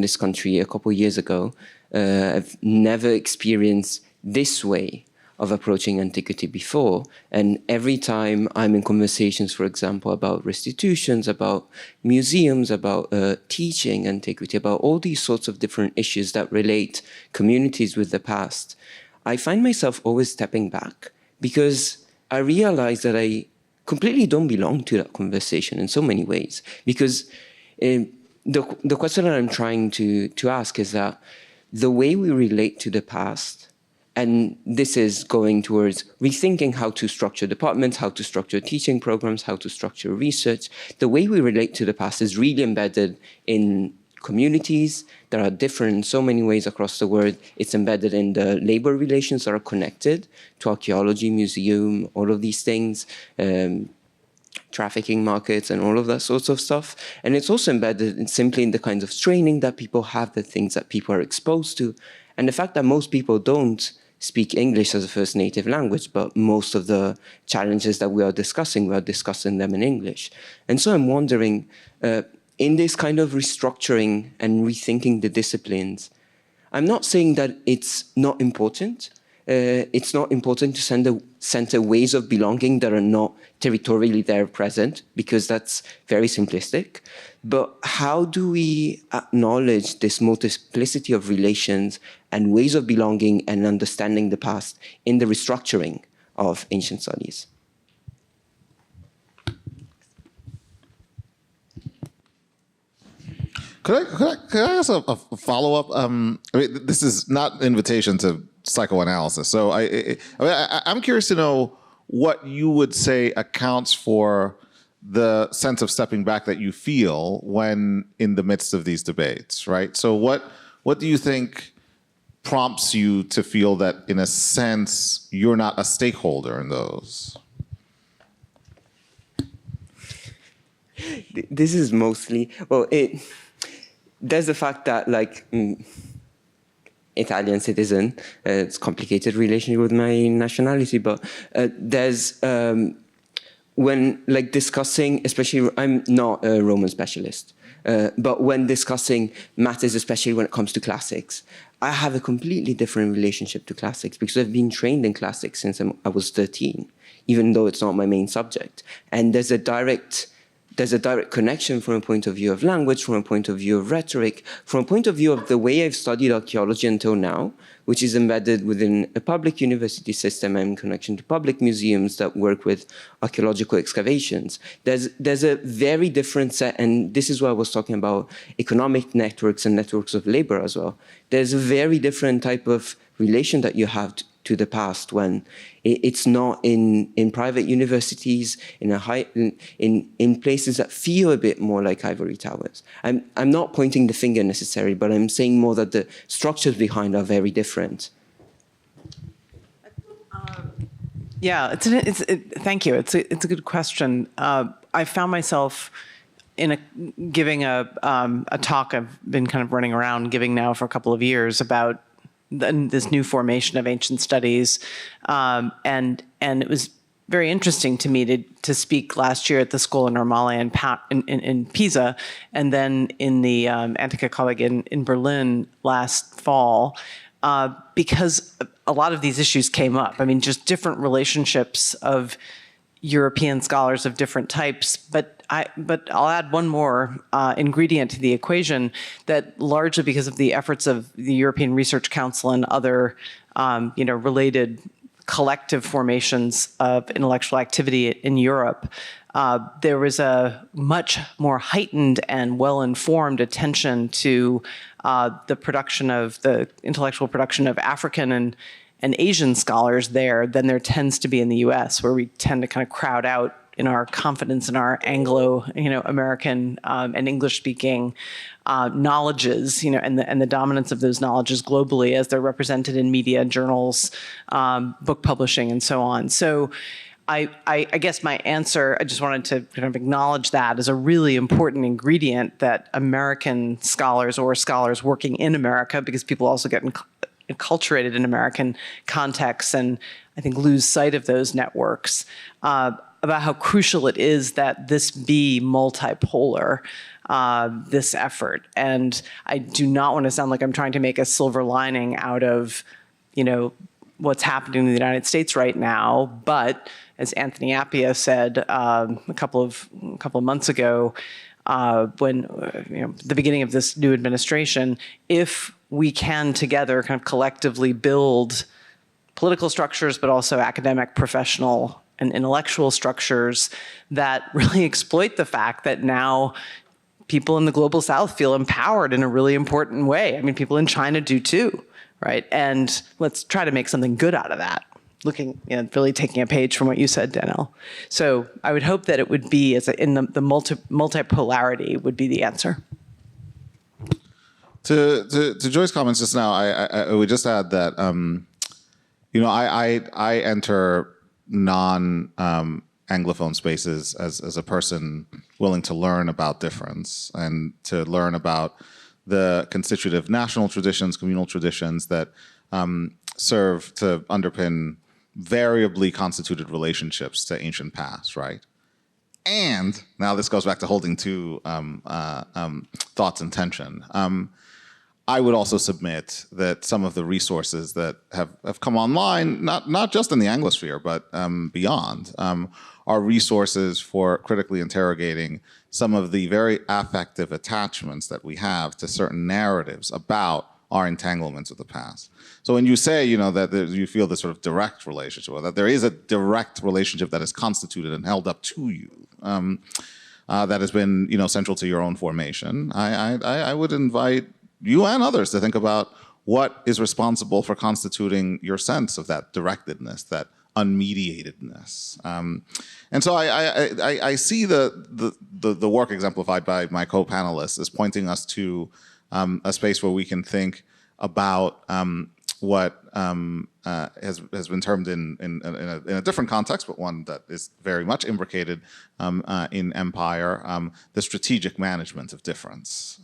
this country a couple of years ago. I've never experienced this way of approaching antiquity before. And every time I'm in conversations, for example, about restitutions, about museums, about teaching antiquity, about all these sorts of different issues that relate communities with the past, I find myself always stepping back because I realize that I completely don't belong to that conversation in so many ways. Because the question that I'm trying to ask is that the way we relate to the past, and this is going towards rethinking how to structure departments, how to structure teaching programs, how to structure research. The way we relate to the past is really embedded in communities that are different in so many ways across the world. It's embedded in the labor relations that are connected to archaeology, museum, all of these things, trafficking markets and all of that sorts of stuff. And it's also embedded simply in the kinds of training that people have, the things that people are exposed to. And the fact that most people don't speak English as a first native language, but most of the challenges that we are discussing them in English. And so I'm wondering, in this kind of restructuring and rethinking the disciplines, I'm not saying that it's not important. It's not important to center ways of belonging that are not territorially there present, because that's very simplistic. But how do we acknowledge this multiplicity of relations and ways of belonging and understanding the past in the restructuring of ancient studies? Could I ask a follow-up? I mean, this is not an invitation to psychoanalysis. So I'm curious to know what you would say accounts for the sense of stepping back that you feel when in the midst of these debates, right? So what do you think prompts you to feel that, in a sense, you're not a stakeholder in those? This is mostly, there's the fact that, like, Italian citizen, it's a complicated relationship with my nationality, but there's, when, like, discussing, especially, I'm not a Roman specialist, but when discussing matters, especially when it comes to classics, I have a completely different relationship to classics because I've been trained in classics since I was 13, even though it's not my main subject. And there's a direct connection from a point of view of language, from a point of view of rhetoric, from a point of view of the way I've studied archaeology until now, which is embedded within a public university system and in connection to public museums that work with archaeological excavations. There's a very different set, and this is why I was talking about economic networks and networks of labor as well. There's a very different type of relation that you have to the past when it's not in private universities, in places that feel a bit more like ivory towers. I'm not pointing the finger necessarily, but I'm saying more that the structures behind are very different. Yeah, thank you. It's a good question. I found myself giving a talk I've been kind of running around giving now for a couple of years about this new formation of ancient studies, and it was very interesting to me to speak last year at the Scuola Normale in Pisa, and then in the Antica College in Berlin last fall, because a lot of these issues came up. I mean, just different relationships of European scholars of different types, but I'll add one more ingredient to the equation, that largely because of the efforts of the European Research Council and other related collective formations of intellectual activity in Europe, there was a much more heightened and well-informed attention to the intellectual production of African and Asian scholars there than there tends to be in the U.S., where we tend to kind of crowd out in our confidence in our Anglo-American and English-speaking knowledges, and the dominance of those knowledges globally as they're represented in media, journals, book publishing, and so on. So I guess my answer, I just wanted to kind of acknowledge that as a really important ingredient, that American scholars or scholars working in America, because people also get enculturated in American contexts and I think lose sight of those networks, about how crucial it is that this be multipolar, this effort. And I do not want to sound like I'm trying to make a silver lining out of, what's happening in the United States right now. But as Anthony Appia said a couple of months ago, when the beginning of this new administration, if we can together kind of collectively build political structures, but also academic, professional, and intellectual structures that really exploit the fact that now people in the global South feel empowered in a really important way. I mean, people in China do too, right? And let's try to make something good out of that. Really taking a page from what you said, Daniel. So I would hope that it would be in the multipolarity would be the answer. To Joy's comments just now, I would just add that I enter non-Anglophone spaces as a person willing to learn about difference and to learn about the constitutive national traditions, communal traditions that serve to underpin variably constituted relationships to ancient past, right? And now this goes back to holding two thoughts in tension. I would also submit that some of the resources that have come online, not just in the Anglosphere, but beyond, are resources for critically interrogating some of the very affective attachments that we have to certain narratives about our entanglements with the past. So when you say, that you feel this sort of direct relationship, or that there is a direct relationship that is constituted and held up to you, that has been, central to your own formation, I would invite you and others to think about what is responsible for constituting your sense of that directedness, that unmediatedness. And so I see the work exemplified by my co-panelists as pointing us to a space where we can think about what has been termed in a different context, but one that is very much imbricated in empire, the strategic management of difference.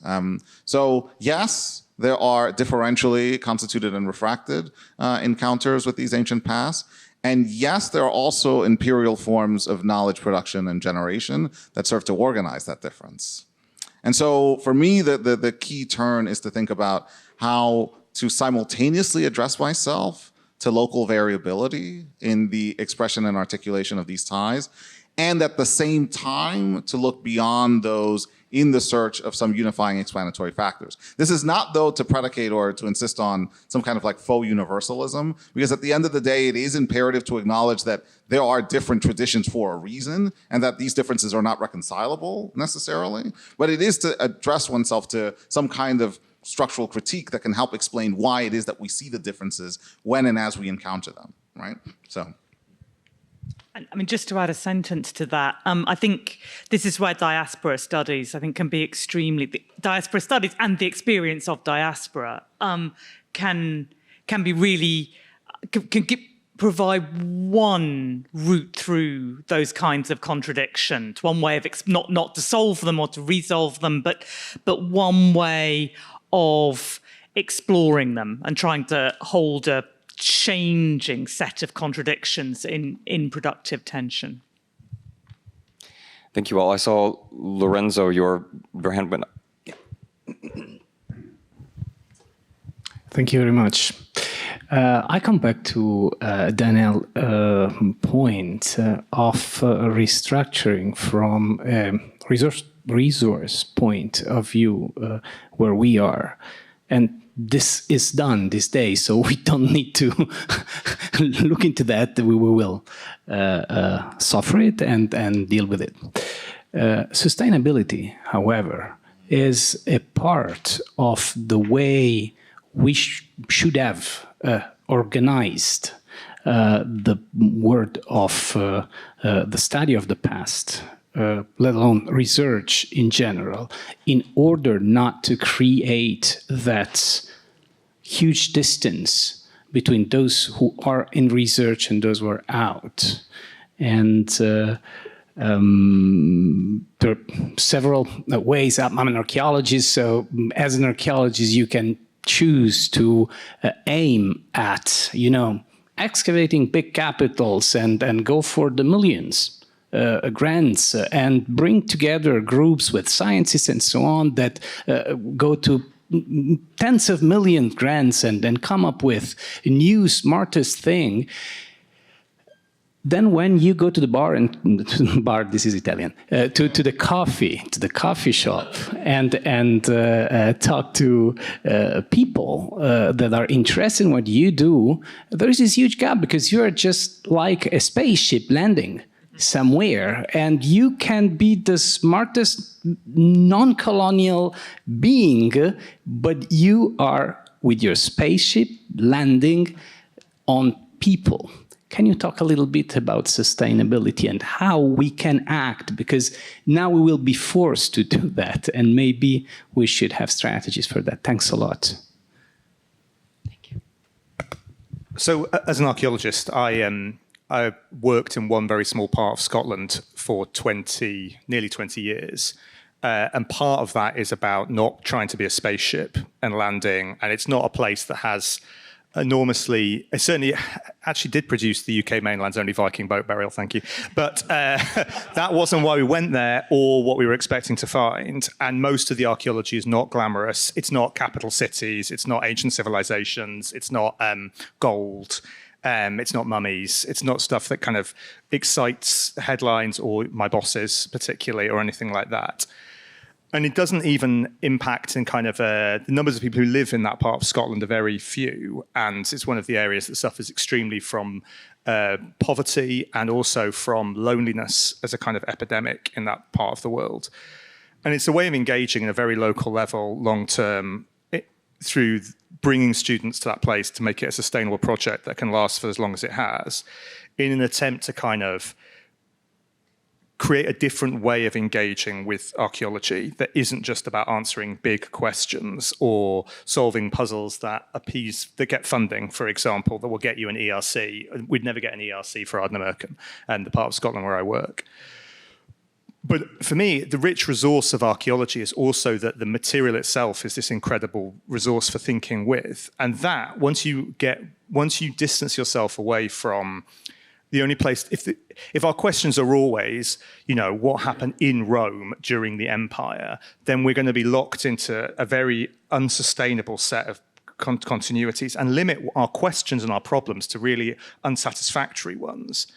So yes, there are differentially constituted and refracted encounters with these ancient pasts. And yes, there are also imperial forms of knowledge production and generation that serve to organize that difference. And so for me, the key turn is to think about how to simultaneously address myself to local variability in the expression and articulation of these ties, and at the same time to look beyond those in the search of some unifying explanatory factors. This is not, though, to predicate or to insist on some kind of like faux universalism, because at the end of the day, it is imperative to acknowledge that there are different traditions for a reason, and that these differences are not reconcilable necessarily. But it is to address oneself to some kind of structural critique that can help explain why it is that we see the differences when and as we encounter them, right? So. I mean, just to add a sentence to that, I think this is where diaspora studies, can be diaspora studies and the experience of diaspora can be really, provide one route through those kinds of contradictions, one way of, not to solve them or to resolve them, but one way of exploring them and trying to hold a changing set of contradictions in productive tension. Thank you all. I saw Lorenzo, your hand went up. Thank you very much. I come back to Daniel's point of restructuring from a resource point of view where we are. And this is done this day, so we don't need to look into that. We will suffer it and deal with it. Sustainability, however, is a part of the way we should have organized the word of the study of the past, let alone research in general, in order not to create that huge distance between those who are in research and those who are out. And there are several ways. I'm an archaeologist, so as an archaeologist, you can choose to aim at, excavating big capitals and go for the millions. Grants and bring together groups with scientists and so on that go to tens of million grants and come up with a new smartest thing. Then when you go to the bar this is Italian, to the coffee shop and talk to people that are interested in what you do, there is this huge gap because you are just like a spaceship landing somewhere, and you can be the smartest non-colonial being, but you are with your spaceship landing on people. Can you talk a little bit about sustainability and how we can act? Because now we will be forced to do that, and maybe we should have strategies for that. Thanks a lot. Thank you. So, as an archaeologist, I worked in one very small part of Scotland for nearly 20 years. And part of that is about not trying to be a spaceship and landing. And it's not a place that has enormously. It certainly actually did produce the UK mainland's only Viking boat burial, thank you. But that wasn't why we went there or what we were expecting to find. And most of the archaeology is not glamorous. It's not capital cities. It's not ancient civilizations. It's not gold. It's not mummies. It's not stuff that kind of excites headlines or my bosses particularly or anything like that. And it doesn't even impact in kind of the numbers of people who live in that part of Scotland are very few. And it's one of the areas that suffers extremely from poverty and also from loneliness as a kind of epidemic in that part of the world. And it's a way of engaging at a very local level, long term, through bringing students to that place to make it a sustainable project that can last for as long as it has, in an attempt to kind of create a different way of engaging with archaeology that isn't just about answering big questions or solving puzzles that get funding, for example, that will get you an ERC. We'd never get an ERC for Ardnamurchan and the part of Scotland where I work. But for me, the rich resource of archaeology is also that the material itself is this incredible resource for thinking with. And that, once you distance yourself away from the only place, if our questions are always, what happened in Rome during the empire, then we're going to be locked into a very unsustainable set of continuities and limit our questions and our problems to really unsatisfactory ones.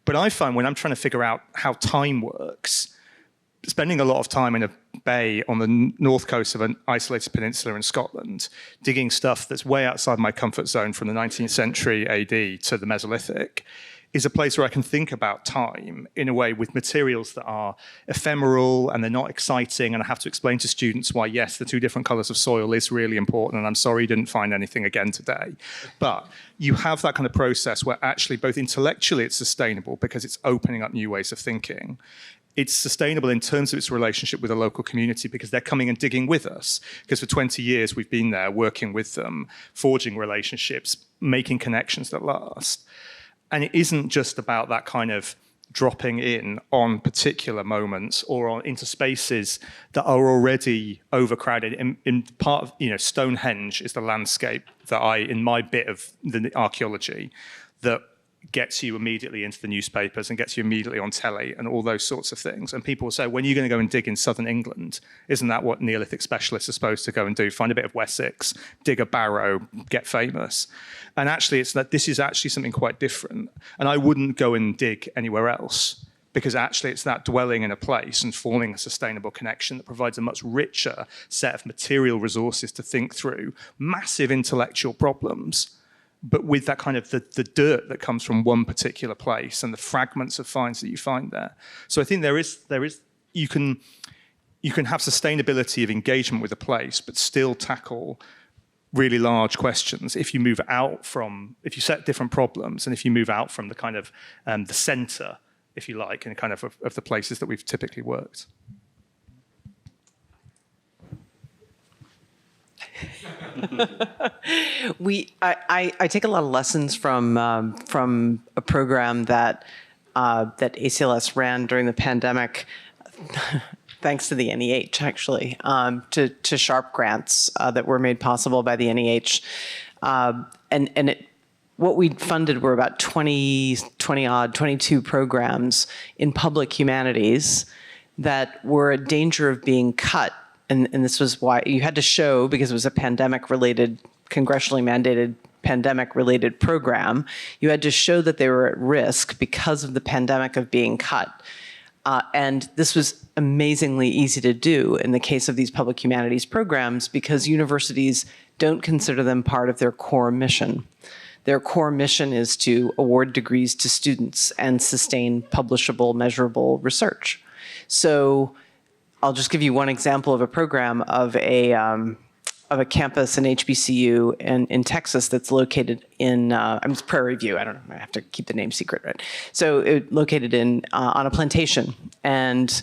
But I find when I'm trying to figure out how time works, spending a lot of time in a bay on the north coast of an isolated peninsula in Scotland, digging stuff that's way outside my comfort zone from the 19th century AD to the Mesolithic, is a place where I can think about time in a way with materials that are ephemeral and they're not exciting, and I have to explain to students why, yes, the two different colours of soil is really important, and I'm sorry you didn't find anything again today. But you have that kind of process where actually both intellectually it's sustainable because it's opening up new ways of thinking. It's sustainable in terms of its relationship with the local community because they're coming and digging with us. Because for 20 years we've been there working with them, forging relationships, making connections that last. And it isn't just about that kind of dropping in on particular moments or into spaces that are already overcrowded. In part of, Stonehenge is the landscape that in my bit of the archaeology, that gets you immediately into the newspapers and gets you immediately on telly and all those sorts of things. And people will say, when are you going to go and dig in southern England? Isn't that what Neolithic specialists are supposed to go and do? Find a bit of Wessex, dig a barrow, get famous. And actually, it's that this is actually something quite different. And I wouldn't go and dig anywhere else because actually it's that dwelling in a place and forming a sustainable connection that provides a much richer set of material resources to think through massive intellectual problems, but with that kind of the dirt that comes from one particular place and the fragments of finds that you find there. So I think there is you can have sustainability of engagement with a place, but still tackle really large questions if you set different problems and if you move out from the kind of the center, if you like, and kind of the places that we've typically worked. I take a lot of lessons from a program that ACLS ran during the pandemic, thanks to the NEH actually, to SHARP grants that were made possible by the NEH, what we funded were about 22 programs in public humanities that were in danger of being cut. And this was why you had to show, because it was a pandemic-related, congressionally mandated pandemic-related program, you had to show that they were at risk because of the pandemic of being cut. And this was amazingly easy to do in the case of these public humanities programs because universities don't consider them part of their core mission. Their core mission is to award degrees to students and sustain publishable, measurable research. So I'll just give you one example of a program of a campus, an HBCU in Texas that's located in it's Prairie View. I don't know. I have to keep the name secret, right? So located on a plantation, and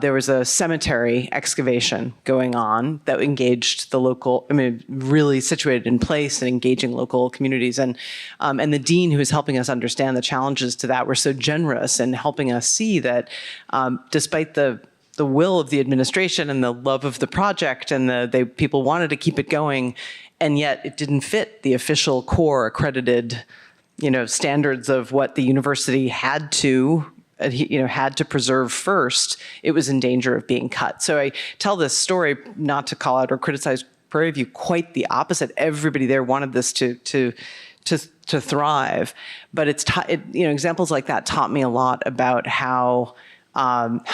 there was a cemetery excavation going on that engaged the local. Really situated in place and engaging local communities, and the dean who was helping us understand the challenges to that were so generous in helping us see that despite the will of the administration and the love of the project, and people wanted to keep it going, and yet it didn't fit the official core accredited, standards of what the university had to preserve first. It was in danger of being cut. So I tell this story not to call out or criticize Prairie View, quite the opposite. Everybody there wanted this to thrive, but examples like that taught me a lot about how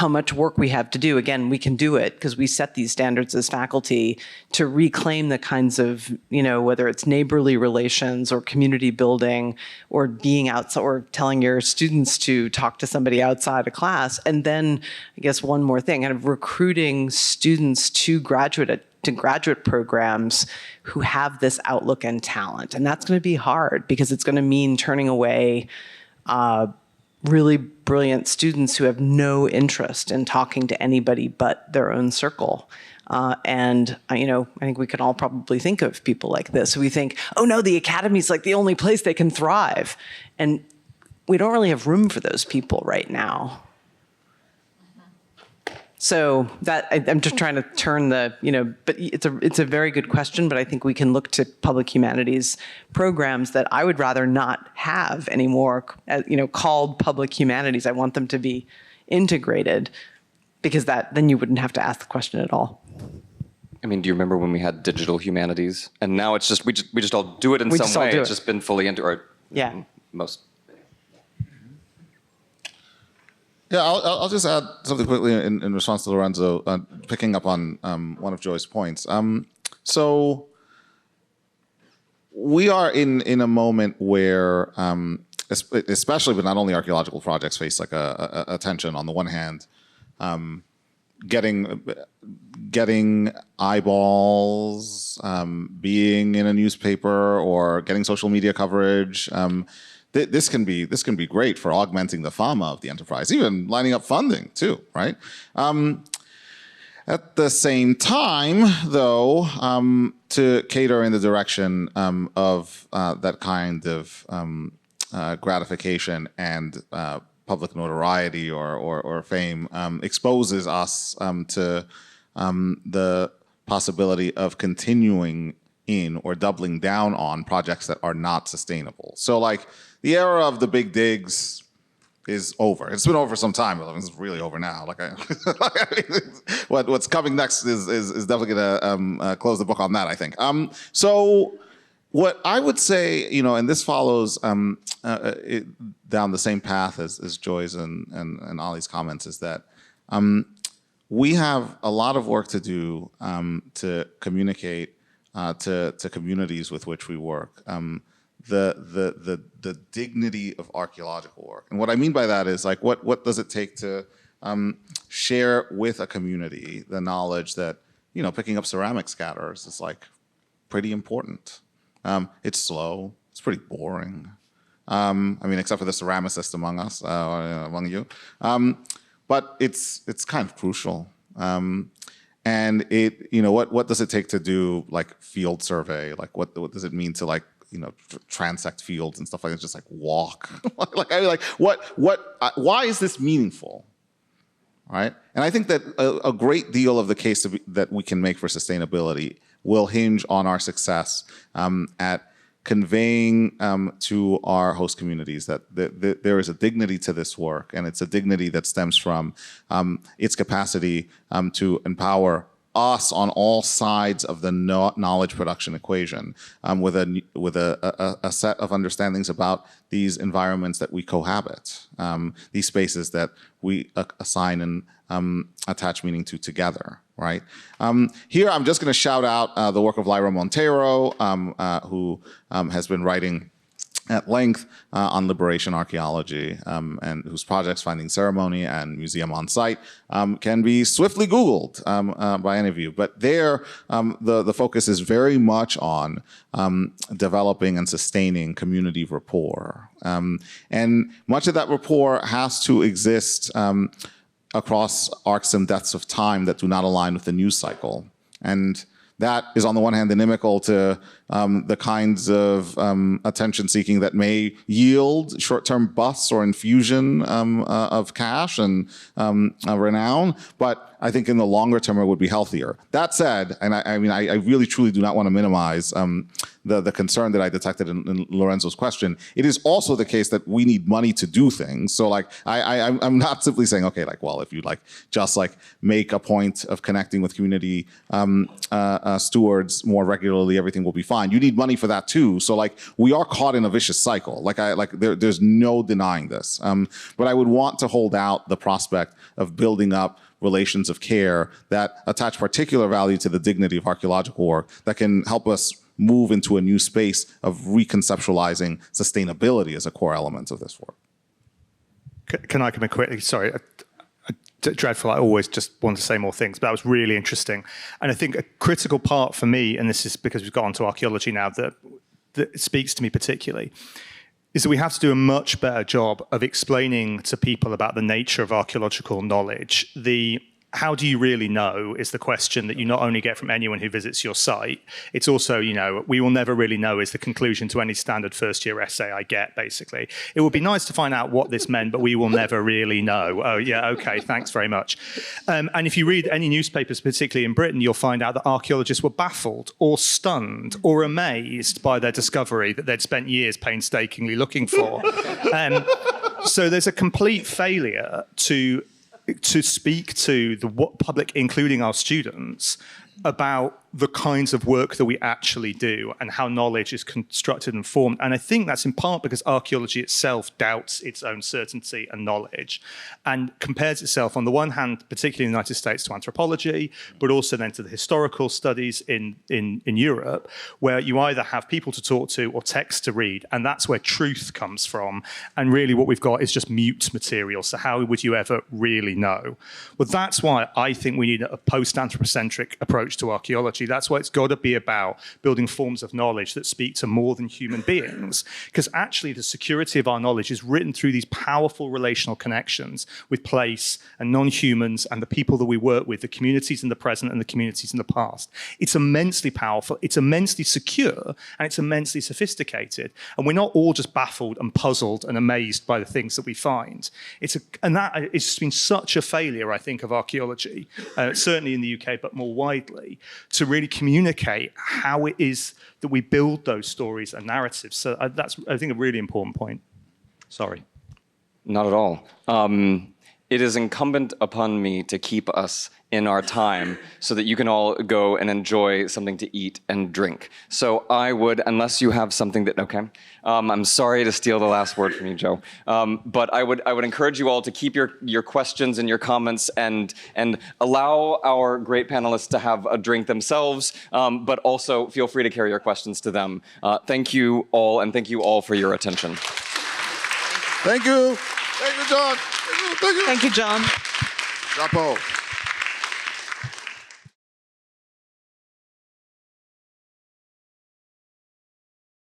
much work we have to do. Again, we can do it because we set these standards as faculty to reclaim the kinds of, whether it's neighborly relations or community building or being outside or telling your students to talk to somebody outside a class. And then I guess one more thing, kind of recruiting students to graduate programs who have this outlook and talent. And that's going to be hard because it's going to mean turning away really brilliant students who have no interest in talking to anybody but their own circle. And I think we can all probably think of people like this. We think, oh no, the academy's like the only place they can thrive. And we don't really have room for those people right now. So that I'm just trying to turn but it's a very good question, but I think we can look to public humanities programs that I would rather not have anymore, called public humanities. I want them to be integrated because then you wouldn't have to ask the question at all. I mean, do you remember when we had digital humanities? And now it's just, we just all do it in some way. It's just been fully into most. Yeah, I'll just add something quickly in response to Lorenzo, picking up on one of Joy's points. So we are in a moment where, especially, but not only archaeological projects face like a tension. On the one hand, getting eyeballs, being in a newspaper, or getting social media coverage. This can be great for augmenting the fama of the enterprise, even lining up funding too, right? At the same time, though, to cater in the direction of that kind of gratification and public notoriety or fame exposes us to the possibility of continuing in or doubling down on projects that are not sustainable. So like, the era of the big digs is over. It's been over for some time, but it's really over now. What's coming next is definitely gonna close the book on that, I think. So what I would say, and this follows down the same path as Joy's and Ollie's comments, is that we have a lot of work to do to communicate to communities with which we work. The dignity of archaeological work. And what I mean by that is like, what does it take to share with a community the knowledge that, picking up ceramic scatters is like pretty important. It's slow, it's pretty boring. Except for the ceramicist among us, among you. But it's kind of crucial. And what does it take to do like field survey? Like what does it mean to like, transect fields and stuff like that, just like walk. Why is this meaningful? Right? And I think that a great deal of the case that we can make for sustainability will hinge on our success at conveying to our host communities that there is a dignity to this work, and it's a dignity that stems from its capacity to empower us on all sides of the knowledge production equation, with a set of understandings about these environments that we cohabit, these spaces that we assign and attach meaning to together, right? Here, I'm just going to shout out the work of Lyra Montero, who has been writing at length on liberation archaeology, and whose projects Finding Ceremony and Museum on Site can be swiftly Googled by any of you. But there, the focus is very much on developing and sustaining community rapport. And much of that rapport has to exist across arcs and depths of time that do not align with the news cycle. And that is on the one hand inimical to the kinds of attention seeking that may yield short-term busts or infusion of cash and renown, but I think in the longer term it would be healthier. That said, and I really truly do not want to minimize the concern that I detected in Lorenzo's question. It is also the case that we need money to do things. So like I'm not simply saying, okay, like, well, if you like just like make a point of connecting with community stewards more regularly, everything will be fine. You need money for that too. So like we are caught in a vicious cycle. There's no denying this. But I would want to hold out the prospect of building up relations of care that attach particular value to the dignity of archaeological work that can help us move into a new space of reconceptualizing sustainability as a core element of this work. Can I come in quickly? Sorry. Dreadful, I always just want to say more things, but that was really interesting. And I think a critical part for me, and this is because we've got onto archaeology now, that speaks to me particularly, is that we have to do a much better job of explaining to people about the nature of archaeological knowledge. How do you really know is the question that you not only get from anyone who visits your site, it's also, we will never really know is the conclusion to any standard first-year essay I get, basically. It would be nice to find out what this meant, but we will never really know. Oh, yeah, okay, thanks very much. And if you read any newspapers, particularly in Britain, you'll find out that archaeologists were baffled or stunned or amazed by their discovery that they'd spent years painstakingly looking for. So there's a complete failure to speak to the public, including our students, about the kinds of work that we actually do and how knowledge is constructed and formed. And I think that's in part because archaeology itself doubts its own certainty and knowledge and compares itself, on the one hand, particularly in the United States, to anthropology, but also then to the historical studies in Europe, where you either have people to talk to or text to read, and that's where truth comes from. And really what we've got is just mute material. So how would you ever really know? Well, that's why I think we need a post-anthropocentric approach to archaeology. That's why it's got to be about building forms of knowledge that speak to more than human beings. Because actually the security of our knowledge is written through these powerful relational connections with place and non-humans and the people that we work with, the communities in the present and the communities in the past. It's immensely powerful, it's immensely secure, and it's immensely sophisticated. And we're not all just baffled and puzzled and amazed by the things that we find. And it's been such a failure, I think, of archaeology, certainly in the UK, but more widely, to really communicate how it is that we build those stories and narratives. So that's, I think, a really important point. Sorry. Not at all. It is incumbent upon me to keep us in our time so that you can all go and enjoy something to eat and drink. So I would, unless you have something that, okay, I'm sorry to steal the last word from you, Joe, but I would encourage you all to keep your questions and your comments and allow our great panelists to have a drink themselves, but also feel free to carry your questions to them. Thank you all, and thank you all for your attention. Thank you. Thank you, John. Thank you. Thank you, John. Chapeau.